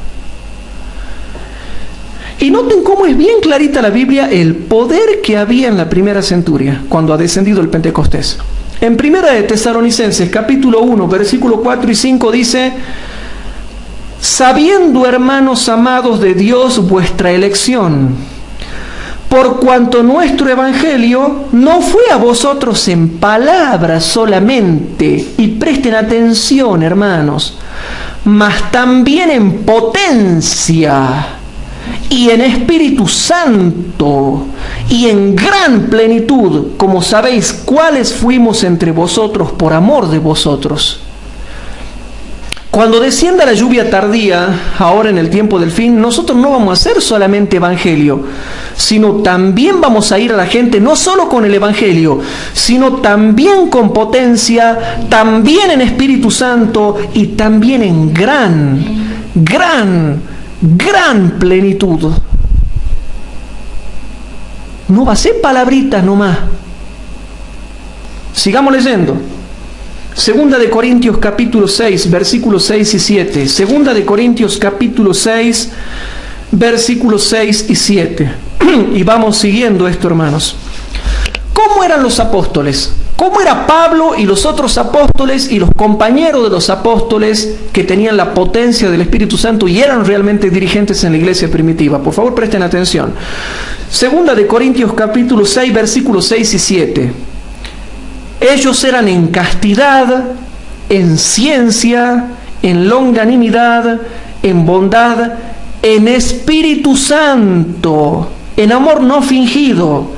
Y noten cómo es bien clarita la Biblia el poder que había en la primera centuria, cuando ha descendido el Pentecostés. En Primera de Tesalonicenses capítulo 1, versículo 4 y 5 dice: sabiendo, hermanos amados de Dios, vuestra elección, por cuanto nuestro evangelio no fue a vosotros en palabras solamente, y presten atención, hermanos, mas también en potencia y en Espíritu Santo y en gran plenitud, como sabéis cuáles fuimos entre vosotros por amor de vosotros. Cuando descienda la lluvia tardía, ahora en el tiempo del fin, nosotros no vamos a hacer solamente evangelio, sino también vamos a ir a la gente, no solo con el evangelio, sino también con potencia, también en Espíritu Santo y también en gran plenitud. No va a ser palabritas nomás. Sigamos leyendo. Segunda de Corintios capítulo 6, versículos 6 y 7. Segunda de Corintios capítulo 6, versículos 6 y 7. Y vamos siguiendo esto, hermanos. ¿Cómo eran los apóstoles? ¿Cómo era Pablo y los otros apóstoles y los compañeros de los apóstoles que tenían la potencia del Espíritu Santo y eran realmente dirigentes en la iglesia primitiva? Por favor, presten atención. Segunda de Corintios capítulo 6, versículos 6 y 7. Ellos eran en castidad, en ciencia, en longanimidad, en bondad, en Espíritu Santo, en amor no fingido,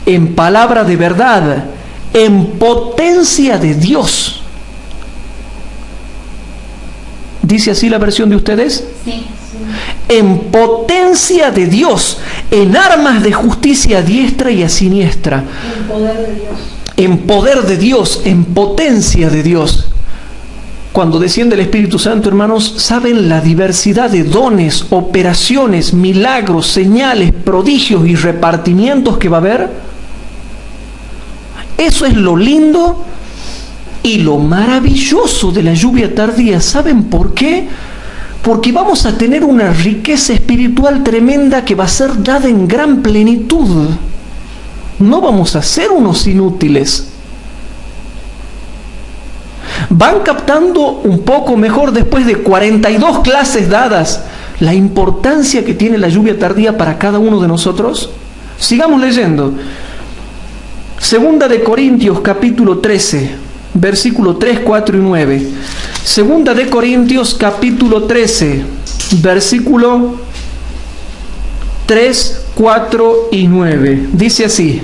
en palabra de verdad, en potencia de Dios. ¿Dice así la versión de ustedes? Sí. En potencia de Dios, en armas de justicia a diestra y a siniestra. El poder de Dios. En poder de Dios, en potencia de Dios. Cuando desciende el Espíritu Santo, hermanos, ¿saben la diversidad de dones, operaciones, milagros, señales, prodigios y repartimientos que va a haber? Eso es lo lindo y lo maravilloso de la lluvia tardía. ¿Saben por qué? Porque vamos a tener una riqueza espiritual tremenda que va a ser dada en gran plenitud. No vamos a ser unos inútiles. ¿Van captando un poco mejor después de 42 clases dadas la importancia que tiene la lluvia tardía para cada uno de nosotros? Sigamos leyendo. Segunda de Corintios capítulo 13, versículo 3, 4 y 9. Segunda de Corintios capítulo 13, versículo 3, 4 y 9. Dice así: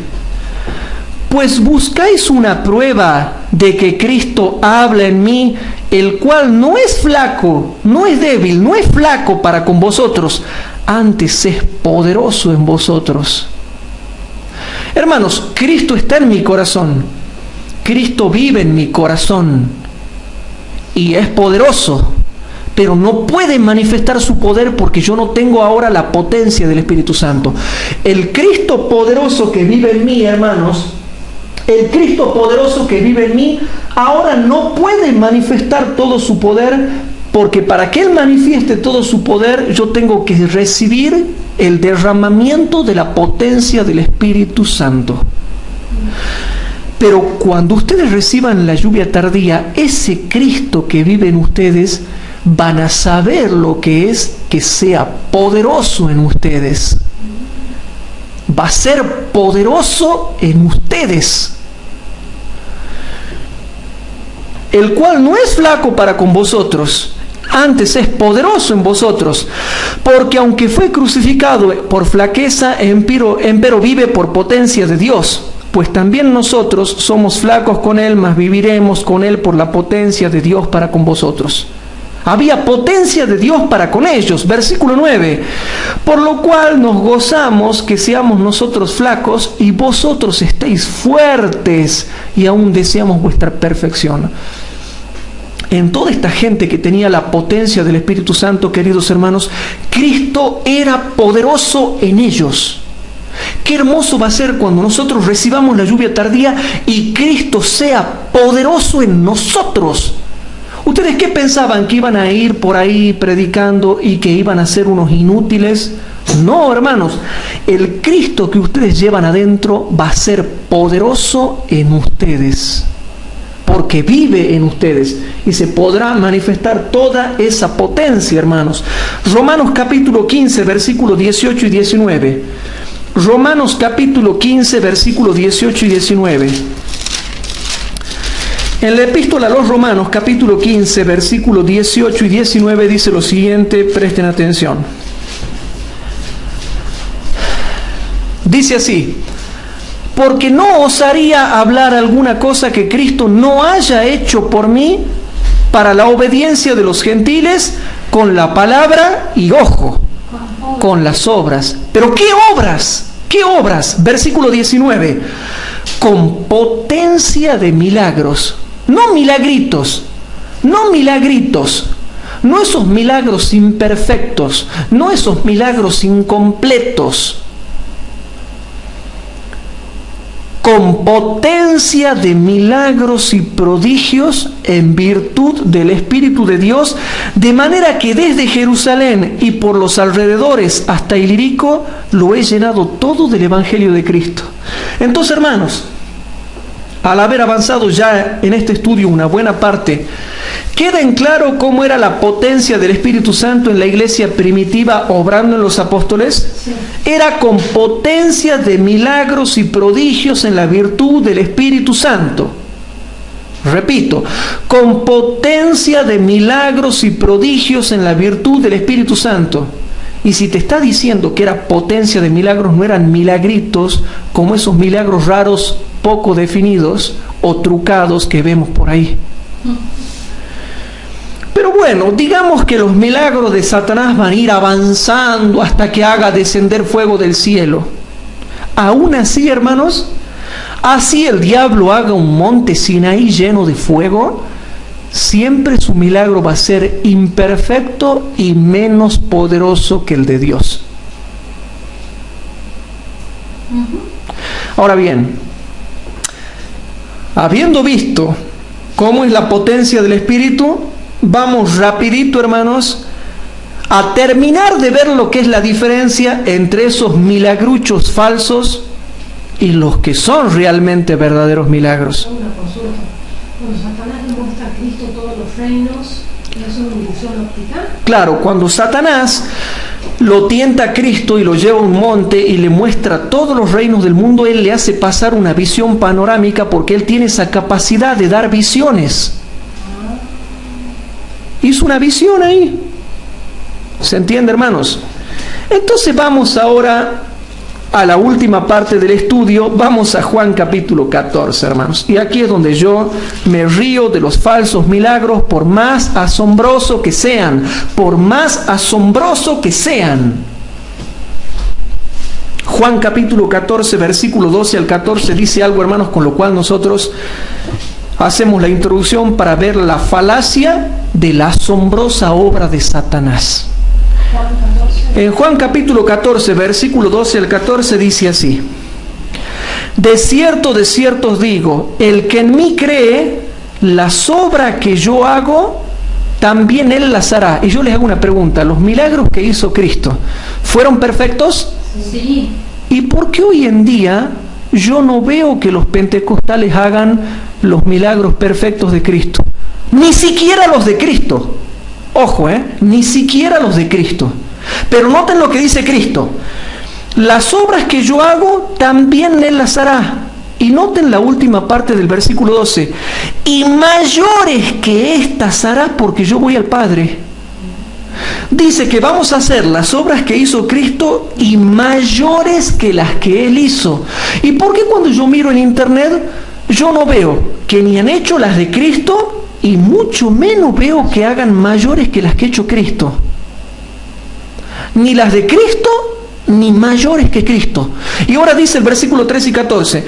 Pues buscáis una prueba de que Cristo habla en mí, el cual no es flaco, no es débil, no es flaco para con vosotros, antes es poderoso en vosotros. Hermanos, Cristo está en mi corazón, Cristo vive en mi corazón y es poderoso, pero no puede manifestar su poder porque yo no tengo ahora la potencia del Espíritu Santo. El Cristo poderoso que vive en mí, hermanos, el Cristo poderoso que vive en mí, ahora no puede manifestar todo su poder, porque para que Él manifieste todo su poder, yo tengo que recibir el derramamiento de la potencia del Espíritu Santo. Pero cuando ustedes reciban la lluvia tardía, ese Cristo que vive en ustedes, van a saber lo que es que sea poderoso en ustedes. Va a ser poderoso en ustedes, el cual no es flaco para con vosotros, antes es poderoso en vosotros, porque aunque fue crucificado por flaqueza, empero vive por potencia de Dios. Pues también nosotros somos flacos con Él, mas viviremos con Él por la potencia de Dios para con vosotros. Había potencia de Dios para con ellos. Versículo 9. Por lo cual nos gozamos que seamos nosotros flacos y vosotros estéis fuertes y aún deseamos vuestra perfección. En toda esta gente que tenía la potencia del Espíritu Santo, queridos hermanos, Cristo era poderoso en ellos. Qué hermoso va a ser cuando nosotros recibamos la lluvia tardía y Cristo sea poderoso en nosotros. ¿Ustedes qué pensaban? ¿Que iban a ir por ahí predicando y que iban a ser unos inútiles? No, hermanos. El Cristo que ustedes llevan adentro va a ser poderoso en ustedes, porque vive en ustedes y se podrá manifestar toda esa potencia, hermanos. Romanos capítulo 15, versículos 18 y 19. Romanos capítulo 15, versículos 18 y 19. En la epístola a los Romanos, capítulo 15, versículos 18 y 19, dice lo siguiente, presten atención. Dice así: porque no osaría hablar alguna cosa que Cristo no haya hecho por mí para la obediencia de los gentiles con la palabra y ojo, con las obras. ¿Pero qué obras? ¿Qué obras? Versículo 19. Con potencia de milagros. No milagritos, no milagritos, no esos milagros imperfectos, no esos milagros incompletos. Con potencia de milagros y prodigios en virtud del Espíritu de Dios, de manera que desde Jerusalén y por los alrededores hasta Ilírico lo he llenado todo del Evangelio de Cristo. Entonces, hermanos, al haber avanzado ya en este estudio una buena parte, queda en claro cómo era la potencia del Espíritu Santo en la iglesia primitiva obrando en los apóstoles. Sí. Era con potencia de milagros y prodigios en la virtud del Espíritu Santo. Repito, con potencia de milagros y prodigios en la virtud del Espíritu Santo. Y si te está diciendo que era potencia de milagros, no eran milagritos como esos milagros raros, poco definidos o trucados que vemos por ahí. Pero bueno, digamos que los milagros de Satanás van a ir avanzando hasta que haga descender fuego del cielo. Aún así, hermanos, así el diablo haga un monte Sinaí lleno de fuego, siempre su milagro va a ser imperfecto y menos poderoso que el de Dios. Ahora bien, habiendo visto cómo es la potencia del Espíritu, vamos rapidito, hermanos, a terminar de ver lo que es la diferencia entre esos milagruchos falsos y los que son realmente verdaderos milagros. Una consulta. Cuando Satanás le muestra a Cristo todos los reinos, ¿eso es una ilusión óptica? Claro, cuando Satanás lo tienta a Cristo y lo lleva a un monte y le muestra todos los reinos del mundo, él le hace pasar una visión panorámica porque él tiene esa capacidad de dar visiones. Hizo una visión ahí. ¿Se entiende, hermanos? Entonces vamos ahora a la última parte del estudio, vamos a Juan capítulo 14, hermanos. Y aquí es donde yo me río de los falsos milagros, por más asombroso que sean, por más asombroso que sean. Juan capítulo 14, versículo 12 al 14, dice algo, hermanos, con lo cual nosotros hacemos la introducción para ver la falacia de la asombrosa obra de Satanás. En Juan capítulo 14, versículo 12 al 14 dice así: de cierto os digo, el que en mí cree, las obras que yo hago, también él las hará. Y yo les hago una pregunta: ¿los milagros que hizo Cristo fueron perfectos? Sí. ¿Y por qué hoy en día yo no veo que los pentecostales hagan los milagros perfectos de Cristo? Ni siquiera los de Cristo. Ojo, ni siquiera los de Cristo. Pero noten lo que dice Cristo: las obras que yo hago, también él las hará. Y noten la última parte del versículo 12: y mayores que estas hará, porque yo voy al Padre. Dice que vamos a hacer las obras que hizo Cristo y mayores que las que él hizo. ¿Y por qué cuando yo miro en internet yo no veo que ni han hecho las de Cristo, y mucho menos veo que hagan mayores que las que ha hecho Cristo? Ni las de Cristo, ni mayores que Cristo. Y ahora dice el versículo 13 y 14: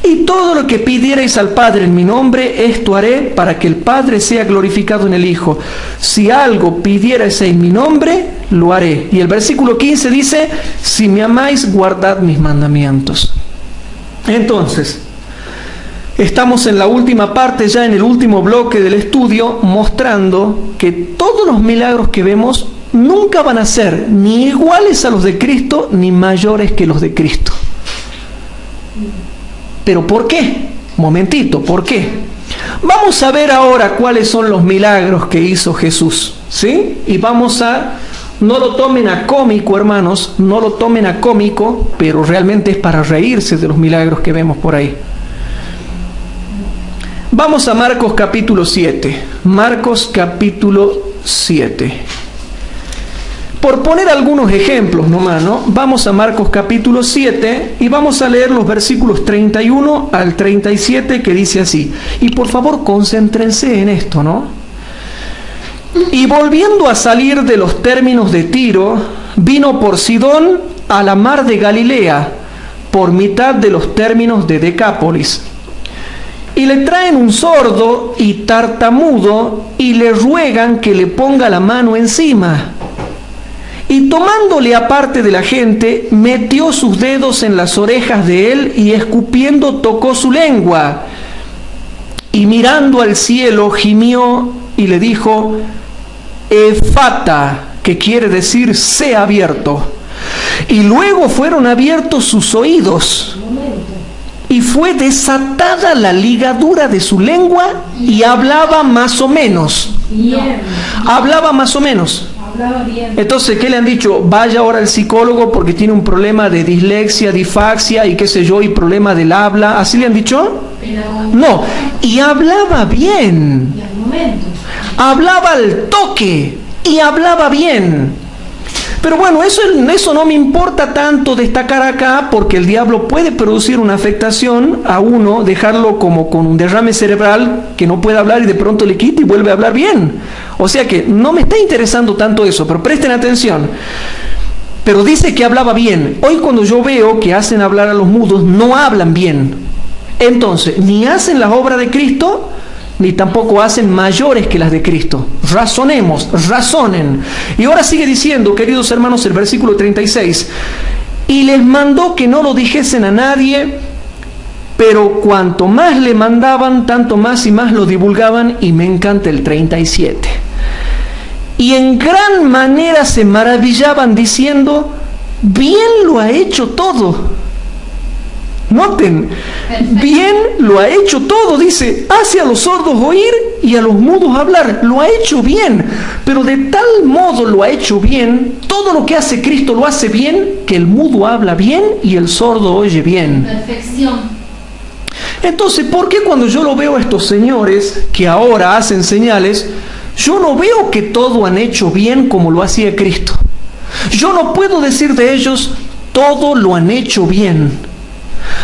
y todo lo que pidierais al Padre en mi nombre, esto haré, para que el Padre sea glorificado en el Hijo. Si algo pidierais en mi nombre, lo haré. Y el versículo 15 dice: si me amáis, guardad mis mandamientos. Entonces, estamos en la última parte, ya en el último bloque del estudio, mostrando que todos los milagros que vemos nunca van a ser ni iguales a los de Cristo, ni mayores que los de Cristo. ¿Pero por qué? Momentito, ¿por qué? Vamos a ver ahora cuáles son los milagros que hizo Jesús, ¿sí? Y vamos a, no lo tomen a cómico, hermanos, no lo tomen a cómico, pero realmente es para reírse de los milagros que vemos por ahí. Vamos a Marcos capítulo 7. Marcos capítulo 7. Por poner algunos ejemplos nomás, ¿no? Vamos a Marcos capítulo 7 y vamos a leer los versículos 31 al 37, que dice así. Y por favor, concéntrense en esto, ¿no? Y volviendo a salir de los términos de Tiro, vino por Sidón a la mar de Galilea, por mitad de los términos de Decápolis. Y le traen un sordo y tartamudo y le ruegan que le ponga la mano encima. Y tomándole aparte de la gente, metió sus dedos en las orejas de él y escupiendo tocó su lengua. Y mirando al cielo gimió y le dijo: Efata, que quiere decir sea abierto. Y luego fueron abiertos sus oídos. Y fue desatada la ligadura de su lengua y hablaba más o menos. Hablaba más o menos. Entonces, ¿qué le han dicho? Vaya ahora al psicólogo porque tiene un problema de dislexia, disfaxia y qué sé yo, y problema del habla. ¿Así le han dicho? No. Y hablaba bien. Hablaba al toque y hablaba bien. Pero bueno, eso no me importa tanto destacar acá, porque el diablo puede producir una afectación a uno, dejarlo como con un derrame cerebral, que no puede hablar y de pronto le quita y vuelve a hablar bien. O sea que no me está interesando tanto eso, pero presten atención. Pero dice que hablaba bien. Hoy cuando yo veo que hacen hablar a los mudos, no hablan bien. Entonces, ni hacen la obra de Cristo, ni tampoco hacen mayores que las de Cristo. Razonemos, razonen. Y ahora sigue diciendo, queridos hermanos, el versículo 36. Y les mandó que no lo dijesen a nadie, pero cuanto más le mandaban, tanto más y más lo divulgaban. Y me encanta el 37. Y en gran manera se maravillaban diciendo: bien lo ha hecho todo. Noten, bien lo ha hecho todo, dice, hace a los sordos oír y a los mudos hablar, lo ha hecho bien, pero de tal modo lo ha hecho bien, todo lo que hace Cristo lo hace bien, que el mudo habla bien y el sordo oye bien. Perfección. Entonces, ¿por qué cuando yo lo veo a estos señores que ahora hacen señales, yo no veo que todo han hecho bien como lo hacía Cristo? Yo no puedo decir de ellos: todo lo han hecho bien.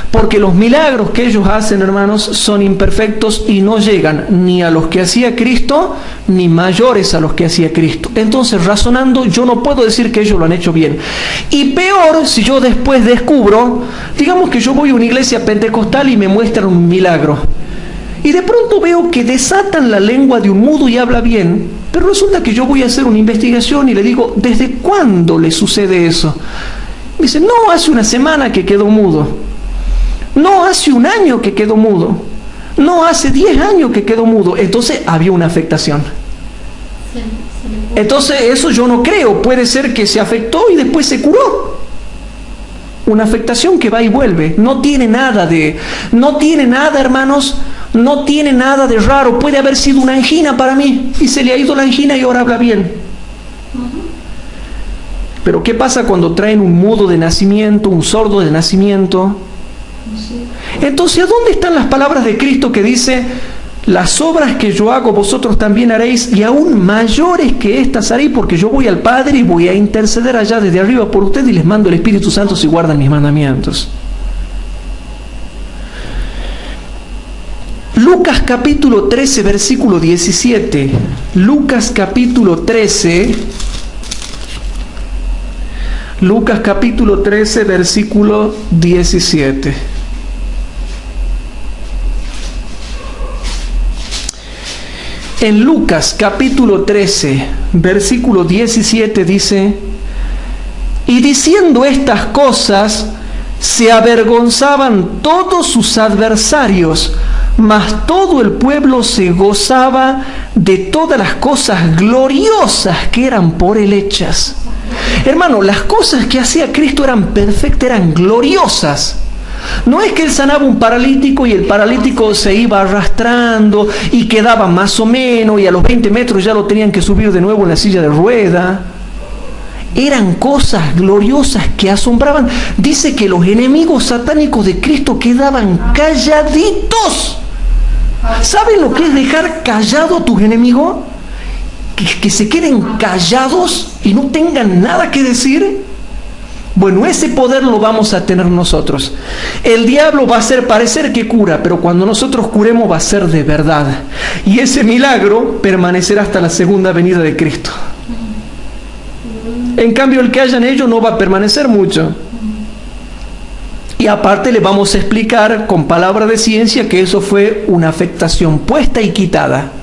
Porque los milagros que ellos hacen, hermanos, son imperfectos y no llegan ni a los que hacía Cristo, ni mayores a los que hacía Cristo. Entonces, razonando, yo no puedo decir que ellos lo han hecho bien. Y peor, si yo después descubro, digamos que yo voy a una iglesia pentecostal y me muestran un milagro. Y de pronto veo que desatan la lengua de un mudo y habla bien. Pero resulta que yo voy a hacer una investigación y le digo, ¿desde cuándo le sucede eso? Me dice, no, hace una semana que quedó mudo. No, hace un año que quedó mudo. No, hace 10 años que quedó mudo. Entonces había una afectación. Entonces eso yo no creo. Puede ser que se afectó y después se curó. Una afectación que va y vuelve. No tiene nada, hermanos. No tiene nada de raro. Puede haber sido una angina para mí y se le ha ido la angina y ahora habla bien. Pero ¿qué pasa cuando traen un mudo de nacimiento, un sordo de nacimiento? Entonces, ¿a dónde están las palabras de Cristo que dice, las obras que yo hago vosotros también haréis y aún mayores que estas haréis, porque yo voy al Padre y voy a interceder allá desde arriba por ustedes y les mando el Espíritu Santo si guardan mis mandamientos? Lucas capítulo 13, versículo 17. Lucas capítulo 13. Lucas capítulo 13, versículo 17. En Lucas capítulo 13, versículo 17 dice, y diciendo estas cosas, se avergonzaban todos sus adversarios, mas todo el pueblo se gozaba de todas las cosas gloriosas que eran por él hechas. Hermano, las cosas que hacía Cristo eran perfectas, eran gloriosas. No es que él sanaba un paralítico y el paralítico se iba arrastrando y quedaba más o menos y a los 20 metros ya lo tenían que subir de nuevo en la silla de rueda. Eran cosas gloriosas que asombraban. Dice que los enemigos satánicos de Cristo quedaban calladitos. ¿Saben lo que es dejar callado a tus enemigos? Que se queden callados y no tengan nada que decir. Bueno, ese poder lo vamos a tener nosotros. El diablo va a hacer parecer que cura, pero cuando nosotros curemos va a ser de verdad. Y ese milagro permanecerá hasta la segunda venida de Cristo. En cambio, el que haya en ello no va a permanecer mucho. Y aparte le vamos a explicar con palabra de ciencia que eso fue una afectación puesta y quitada.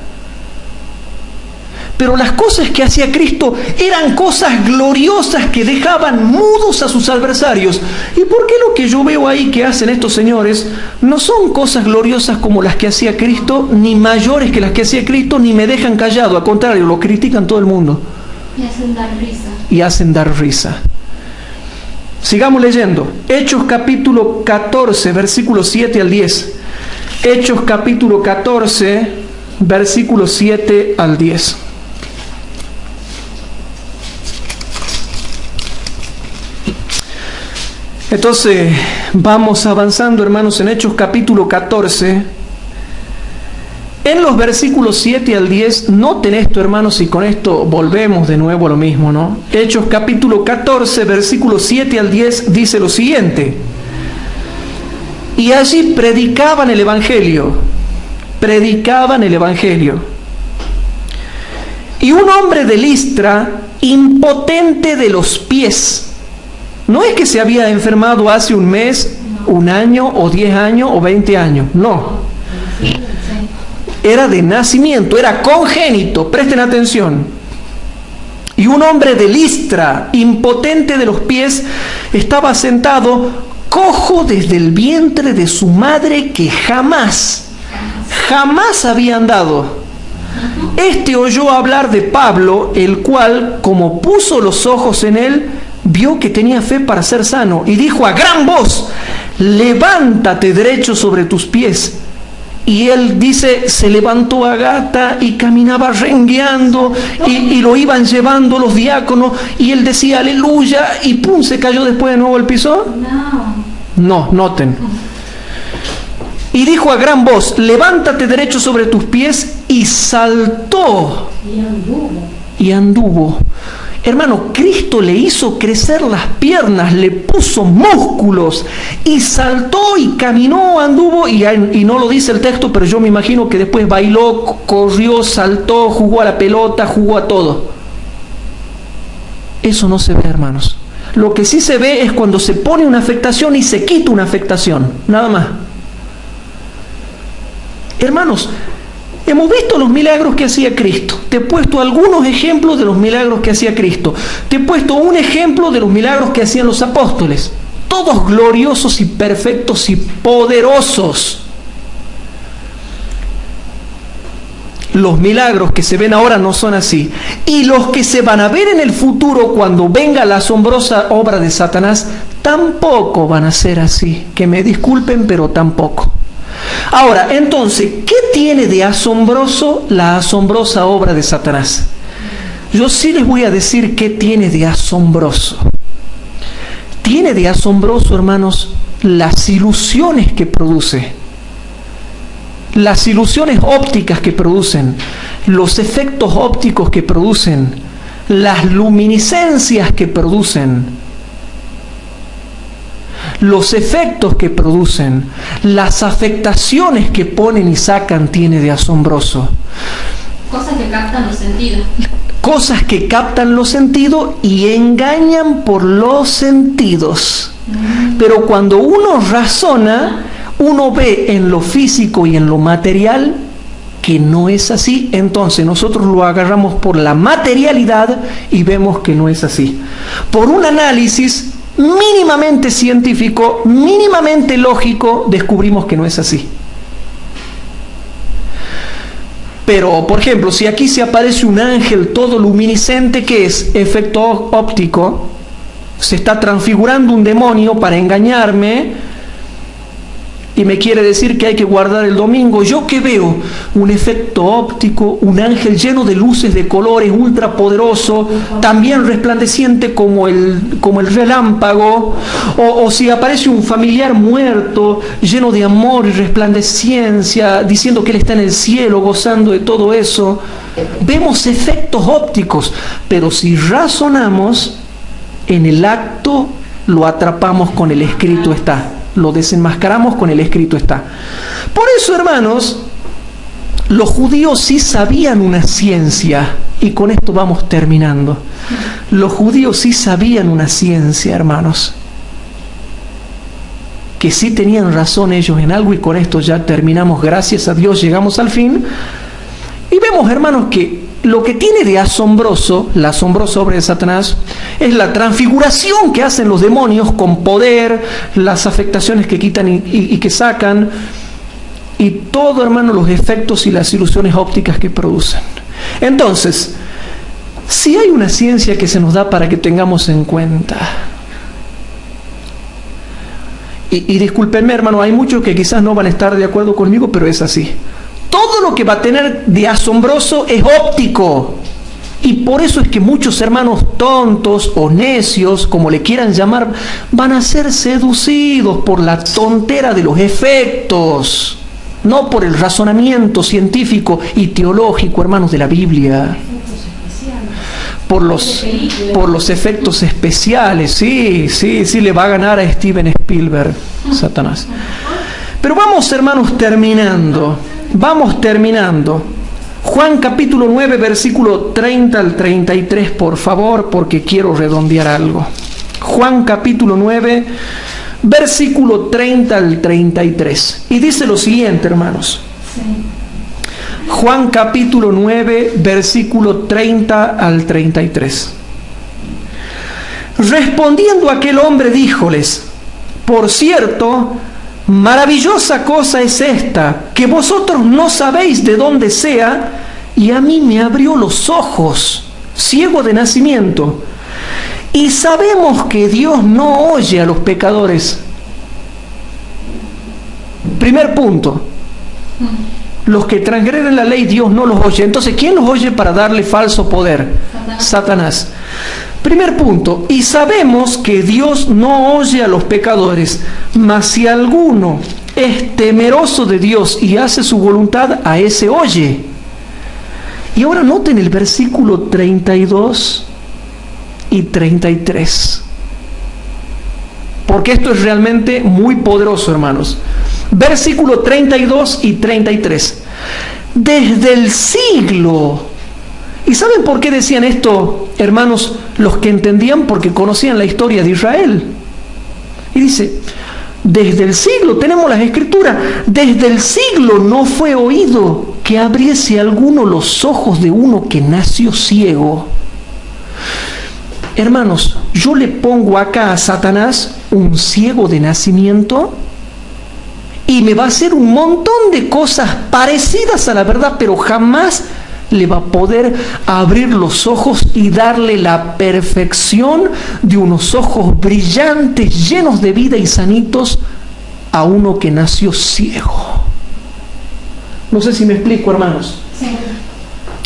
Pero las cosas que hacía Cristo eran cosas gloriosas que dejaban mudos a sus adversarios. ¿Y por qué lo que yo veo ahí que hacen estos señores no son cosas gloriosas como las que hacía Cristo, ni mayores que las que hacía Cristo, ni me dejan callado? Al contrario, lo critican todo el mundo. Y hacen dar risa. Y hacen dar risa. Sigamos leyendo. Hechos capítulo 14, versículos 7 al 10. Hechos capítulo 14, versículos 7 al 10. Entonces, vamos avanzando, hermanos, en Hechos capítulo 14. En los versículos 7 al 10, noten esto, hermanos, y con esto volvemos de nuevo a lo mismo, ¿no? Hechos capítulo 14, versículos 7 al 10, dice lo siguiente. Y allí predicaban el Evangelio. Y un hombre de Listra, impotente de los pies. No es que se había enfermado hace un mes, un año, o 10 años, o 20 años. No. Era de nacimiento, era congénito. Presten atención. Y un hombre de Listra, impotente de los pies, estaba sentado, cojo desde el vientre de su madre, que jamás había andado. Este oyó hablar de Pablo, el cual, como puso los ojos en él, vio que tenía fe para ser sano, y dijo a gran voz: levántate derecho sobre tus pies. Y él dice, se levantó a gata y caminaba rengueando, y lo iban llevando los diáconos, y él decía aleluya, y pum, se cayó después de nuevo al piso. No, noten. Y dijo a gran voz: levántate derecho sobre tus pies, y saltó y anduvo. Hermano, Cristo le hizo crecer las piernas, le puso músculos y saltó y caminó, anduvo y no lo dice el texto, pero yo me imagino que después bailó, corrió, saltó, jugó a la pelota, jugó a todo. Eso no se ve, hermanos. Lo que sí se ve es cuando se pone una afectación y se quita una afectación, nada más. Hermanos, hemos visto los milagros que hacía Cristo. Te he puesto algunos ejemplos de los milagros que hacía Cristo. Te he puesto un ejemplo de los milagros que hacían los apóstoles. Todos gloriosos y perfectos y poderosos. Los milagros que se ven ahora no son así. Y los que se van a ver en el futuro cuando venga la asombrosa obra de Satanás, tampoco van a ser así. Que me disculpen, pero tampoco. Ahora, entonces, ¿qué tiene de asombroso la asombrosa obra de Satanás? Yo sí les voy a decir qué tiene de asombroso. Tiene de asombroso, hermanos, las ilusiones que produce. Las ilusiones ópticas que producen, los efectos ópticos que producen, las luminiscencias que producen, los efectos que producen, las afectaciones que ponen y sacan, tiene de asombroso. Cosas que captan los sentidos. Cosas que captan los sentidos y engañan por los sentidos. Pero cuando uno razona, uno ve en lo físico y en lo material que no es así. Entonces nosotros lo agarramos por la materialidad y vemos que no es así. Por un análisis mínimamente científico, mínimamente lógico, descubrimos que no es así. Pero, por ejemplo, si aquí se aparece un ángel todo luminiscente, ¿qué es? Efecto óptico. Se está transfigurando un demonio para engañarme y me quiere decir que hay que guardar el domingo. ¿Yo qué veo? Un efecto óptico, un ángel lleno de luces de colores, ultrapoderoso, también resplandeciente como el relámpago. O si aparece un familiar muerto, lleno de amor y resplandecencia, diciendo que él está en el cielo, gozando de todo eso. Vemos efectos ópticos, pero si razonamos, en el acto lo atrapamos con el escrito está. Lo desenmascaramos con el escrito está. Por eso, hermanos, los judíos sí sabían una ciencia, y con esto vamos terminando. Los judíos sí sabían una ciencia, hermanos, que sí tenían razón ellos en algo, y con esto ya terminamos, gracias a Dios llegamos al fin. Y vemos, hermanos, que lo que tiene de asombroso, la asombrosa obra de Satanás, es la transfiguración que hacen los demonios con poder, las afectaciones que quitan y que sacan, y todo, hermano, los efectos y las ilusiones ópticas que producen. Entonces, si hay una ciencia que se nos da para que tengamos en cuenta, y discúlpenme, hermano, hay muchos que quizás no van a estar de acuerdo conmigo, pero es así. Todo lo que va a tener de asombroso es óptico. Y por eso es que muchos hermanos tontos o necios, como le quieran llamar, van a ser seducidos por la tontera de los efectos, no por el razonamiento científico y teológico, hermanos, de la Biblia. Por los efectos especiales. Sí, le va a ganar a Steven Spielberg, Satanás. Pero vamos, hermanos, terminando. Juan capítulo 9, versículo 30 al 33, por favor, porque quiero redondear algo. Juan capítulo 9, versículo 30 al 33. Y dice lo siguiente, hermanos. Juan capítulo 9, versículo 30 al 33. Respondiendo aquel hombre, díjoles: por cierto, maravillosa cosa es esta, que vosotros no sabéis de dónde sea, y a mí me abrió los ojos, ciego de nacimiento. Y sabemos que Dios no oye a los pecadores. Primer punto. Los que transgreden la ley, Dios no los oye. Entonces, ¿quién los oye para darle falso poder? Satanás. Primer punto. Y sabemos que Dios no oye a los pecadores, mas si alguno es temeroso de Dios y hace su voluntad, a ese oye. Y ahora noten el versículo 32. y 33. Porque esto es realmente muy poderoso, hermanos. Versículo 32 y 33. Desde el siglo. ¿Y saben por qué decían esto, hermanos? Los que entendían, porque conocían la historia de Israel. Y dice, desde el siglo, tenemos las escrituras, desde el siglo no fue oído que abriese alguno los ojos de uno que nació ciego. Hermanos, yo le pongo acá a Satanás un ciego de nacimiento y me va a hacer un montón de cosas parecidas a la verdad, pero jamás le va a poder abrir los ojos y darle la perfección de unos ojos brillantes, llenos de vida y sanitos, a uno que nació ciego. No sé si me explico, hermanos. Sí.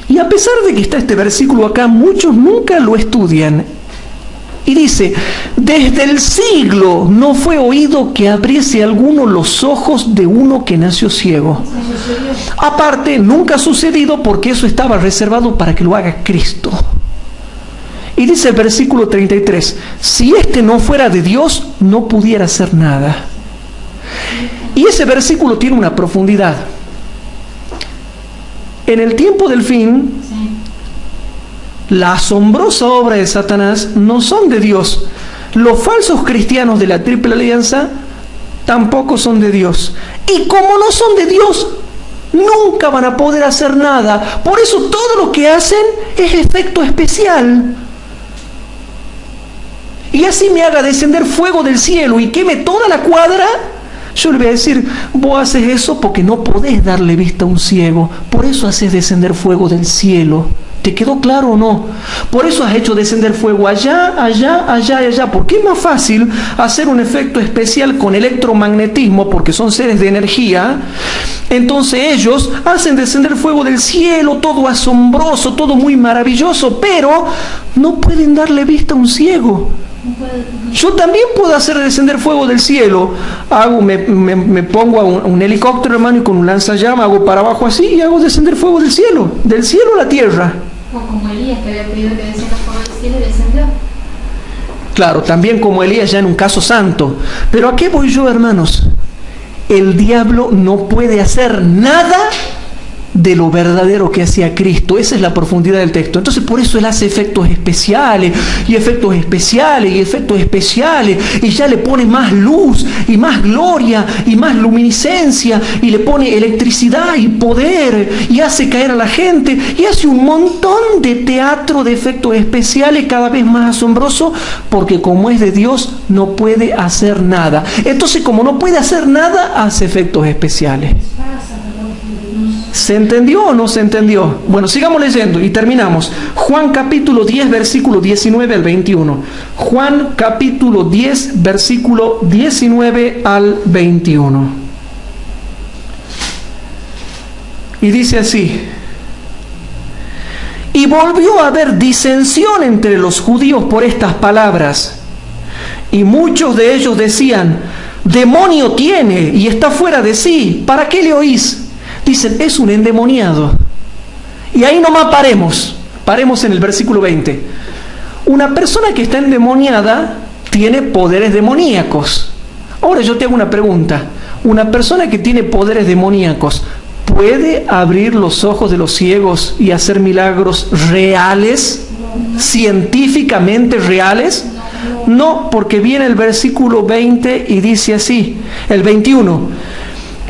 Y a pesar de que está este versículo acá, muchos nunca lo estudian. Y dice, desde el siglo no fue oído que abriese alguno los ojos de uno que nació ciego. Aparte, nunca ha sucedido porque eso estaba reservado para que lo haga Cristo. Y dice el versículo 33, si este no fuera de Dios, no pudiera hacer nada. Y ese versículo tiene una profundidad. En el tiempo del fin, la asombrosa obra de Satanás no son de Dios. Los falsos cristianos de la Triple Alianza tampoco son de Dios. Y como no son de Dios, nunca van a poder hacer nada. Por eso todo lo que hacen es efecto especial. Y así me haga descender fuego del cielo y queme toda la cuadra, yo le voy a decir, vos haces eso porque no podés darle vista a un ciego. Por eso haces descender fuego del cielo. ¿Te quedó claro o no? Por eso has hecho descender fuego allá, allá, allá y allá. Porque es más fácil hacer un efecto especial con electromagnetismo, porque son seres de energía. Entonces ellos hacen descender fuego del cielo, todo asombroso, todo muy maravilloso, pero no pueden darle vista a un ciego. Yo también puedo hacer descender fuego del cielo. Me pongo a un helicóptero, hermano, y con un lanzallamas hago para abajo así y hago descender fuego del cielo a la tierra. O como Elías, que había pedido que descienda fuego del cielo y descendió. Claro, también como Elías ya en un caso santo. Pero ¿a qué voy yo, hermanos? El diablo no puede hacer nada de lo verdadero que hacía Cristo. Esa es la profundidad del texto. Entonces por eso él hace efectos especiales y efectos especiales y efectos especiales, y ya le pone más luz y más gloria y más luminiscencia, y le pone electricidad y poder, y hace caer a la gente, y hace un montón de teatro de efectos especiales cada vez más asombroso, porque como es de Dios no puede hacer nada. Entonces como no puede hacer nada, hace efectos especiales. ¿Se entendió o no se entendió? Bueno, sigamos leyendo y terminamos. Juan capítulo 10, versículo 19 al 21. Juan capítulo 10, versículo 19 al 21. Y dice así: y volvió a haber disensión entre los judíos por estas palabras. Y muchos de ellos decían: demonio tiene y está fuera de sí, ¿para qué le oís? Dicen, es un endemoniado. Y ahí nomás paremos en el versículo 20. Una persona que está endemoniada tiene poderes demoníacos. Ahora yo te hago una pregunta. Una persona que tiene poderes demoníacos, ¿puede abrir los ojos de los ciegos y hacer milagros reales? ¿Científicamente reales? No, porque viene el versículo 20 y dice así, el 21.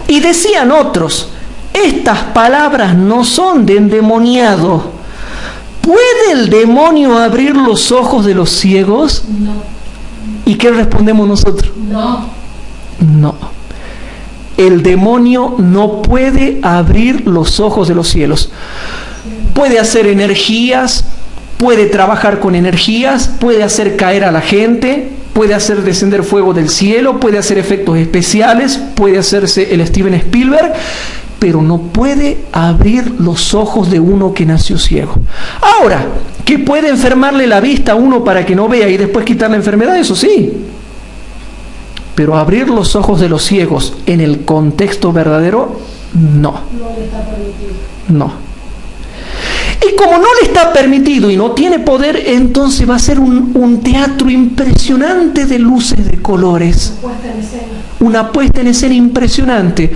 Y decían otros: estas palabras no son de endemoniado. ¿Puede el demonio abrir los ojos de los ciegos? No. ¿Y qué respondemos nosotros? No. No. El demonio no puede abrir los ojos de los cielos. Puede hacer energías, puede trabajar con energías, puede hacer caer a la gente, puede hacer descender fuego del cielo, puede hacer efectos especiales, puede hacerse el Steven Spielberg, pero no puede abrir los ojos de uno que nació ciego. Ahora, ¿que puede enfermarle la vista a uno para que no vea y después quitar la enfermedad? Eso sí. Pero abrir los ojos de los ciegos en el contexto verdadero, no. No le está permitido. No. Y como no le está permitido y no tiene poder, entonces va a ser un teatro impresionante de luces, de colores. Una puesta en escena impresionante.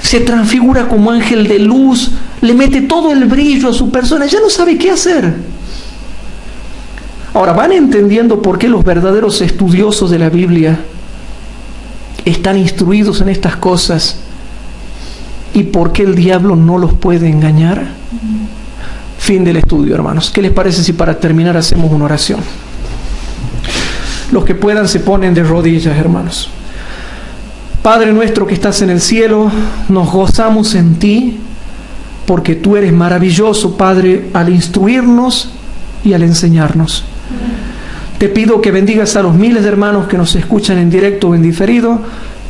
Se transfigura como ángel de luz, le mete todo el brillo a su persona, ya no sabe qué hacer. Ahora, van entendiendo por qué los verdaderos estudiosos de la Biblia están instruidos en estas cosas y por qué el diablo no los puede engañar. Fin del estudio, hermanos. ¿Qué les parece si para terminar hacemos una oración? Los que puedan se ponen de rodillas, hermanos. Padre nuestro que estás en el cielo, nos gozamos en ti porque tú eres maravilloso, Padre, al instruirnos y al enseñarnos. Te pido que bendigas a los miles de hermanos que nos escuchan en directo o en diferido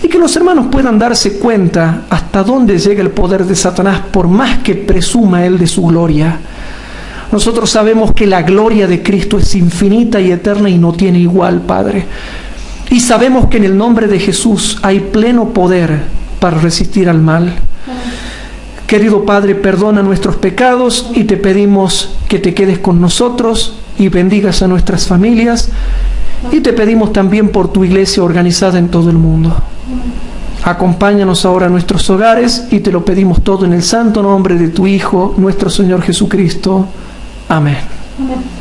y que los hermanos puedan darse cuenta hasta dónde llega el poder de Satanás por más que presuma él de su gloria. Nosotros sabemos que la gloria de Cristo es infinita y eterna y no tiene igual, Padre. Y sabemos que en el nombre de Jesús hay pleno poder para resistir al mal. Querido Padre, perdona nuestros pecados y te pedimos que te quedes con nosotros y bendigas a nuestras familias. Y te pedimos también por tu iglesia organizada en todo el mundo. Acompáñanos ahora a nuestros hogares y te lo pedimos todo en el santo nombre de tu Hijo, nuestro Señor Jesucristo. Amén. Amén.